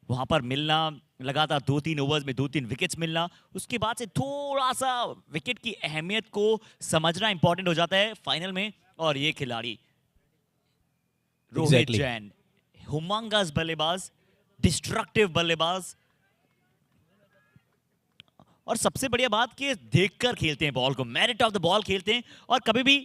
वहां पर मिलना, लगातार 2-3 ओवर्स में 2-3 विकेट्स मिलना, उसके बाद से थोड़ा सा विकेट की अहमियत को समझना इंपॉर्टेंट हो जाता है फाइनल में। और ये खिलाड़ी रोहित जैन, हुमंगस बल्लेबाज, डिस्ट्रक्टिव बल्लेबाज, और सबसे बढ़िया बात कि देखकर खेलते हैं बॉल को, मेरिट ऑफ द बॉल खेलते हैं और कभी भी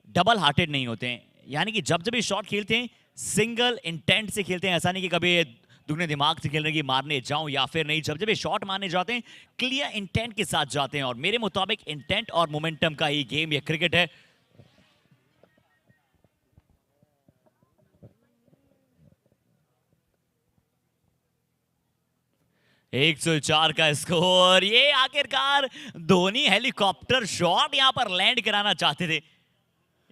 डबल हार्टेड नहीं होते हैं। यानी कि जब ये शॉट खेलते हैं सिंगल इंटेंट से खेलते हैं, ऐसा नहीं कि कभी दुगने दिमाग से खेल रहे कि मारने जाऊं या फिर नहीं। जब ये शॉट मारने जाते हैं क्लियर इंटेंट के साथ जाते हैं और मेरे मुताबिक इंटेंट और मोमेंटम का ही गेम ये क्रिकेट है। एक 104 का स्कोर। ये आखिरकार धोनी हेलीकॉप्टर शॉट यहां पर लैंड कराना चाहते थे।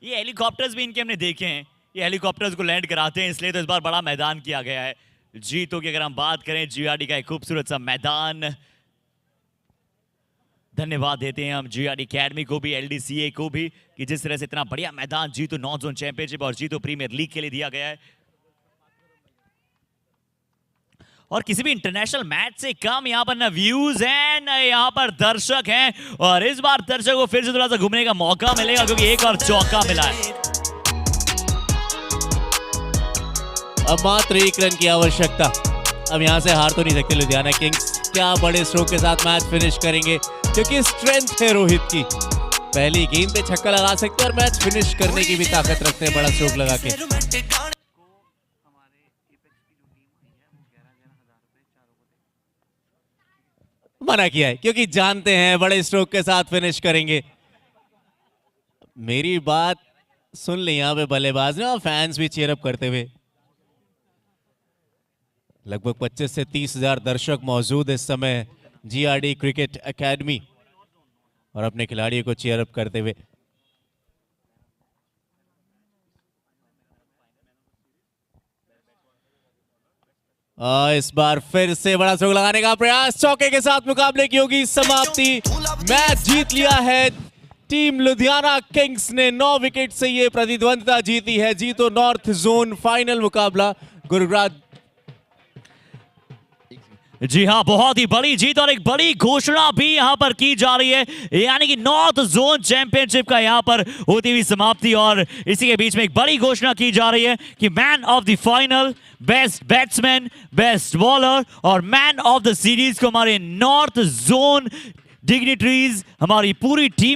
ये हेलीकॉप्टर्स भी इनके हमने देखे हैं, ये हेलीकॉप्टर्स को लैंड कराते हैं, इसलिए तो इस बार बड़ा मैदान किया गया है। जीतों की अगर हम बात करें, जीआरडी का एक खूबसूरत सा मैदान। धन्यवाद देते हैं हम जीआरडी अकेडमी को भी, एलडीसीए को भी कि जिस तरह से इतना बढ़िया मैदान जीतो नॉर्थ जोन चैंपियनशिप और जीतो प्रीमियर लीग के लिए दिया गया है। और किसी भी इंटरनेशनल मैच से कम यहां पर ना व्यूज हैं ना यहां पर दर्शक हैं। और इस बार दर्शकों को फिर से थोड़ा सा घूमने का मौका मिलेगा क्योंकि एक और चौका मिला है। अब मात्र 1 रन की आवश्यकता। अब यहां से हार तो नहीं सकते लुधियाना किंग्स। क्या बड़े स्ट्रोक के साथ मैच फिनिश करेंगे क्योंकि स्ट्रेंथ है रोहित की। पहली गेंद पे छक्का लगा सकते हैं और मैच फिनिश करने की भी ताकत रखते हैं बड़ा स्ट्रोक लगा के। मना किया है क्योंकि जानते हैं बड़े स्ट्रोक के साथ फिनिश करेंगे। मेरी बात सुन ली यहां पे बल्लेबाज ने और फैंस भी चीयर अप करते हुए। लगभग 25 से 30 हजार दर्शक मौजूद इस समय जीआरडी क्रिकेट एकेडमी और अपने खिलाड़ियों को चीयर अप करते हुए। इस बार फिर से बड़ा स्ट्रोक लगाने का प्रयास, चौके के साथ मुकाबले की होगी समाप्ति। मैच जीत लिया है टीम लुधियाना किंग्स ने। 9 विकेट से ये प्रतिद्वंद्विता जीती है। जीतो नॉर्थ जोन फाइनल मुकाबला गुरुग्राम। जी हाँ, बहुत ही बड़ी जीत और एक बड़ी घोषणा भी यहाँ पर की जा रही है, यानी कि नॉर्थ जोन चैंपियनशिप का यहाँ पर होती हुई समाप्ति। और इसी के बीच में एक बड़ी घोषणा की जा रही है कि man of the final, best batsman, best bowler और मैन ऑफ द सीरीज को हमारे नॉर्थ जोन डिग्निटरीज, हमारी पूरी टीम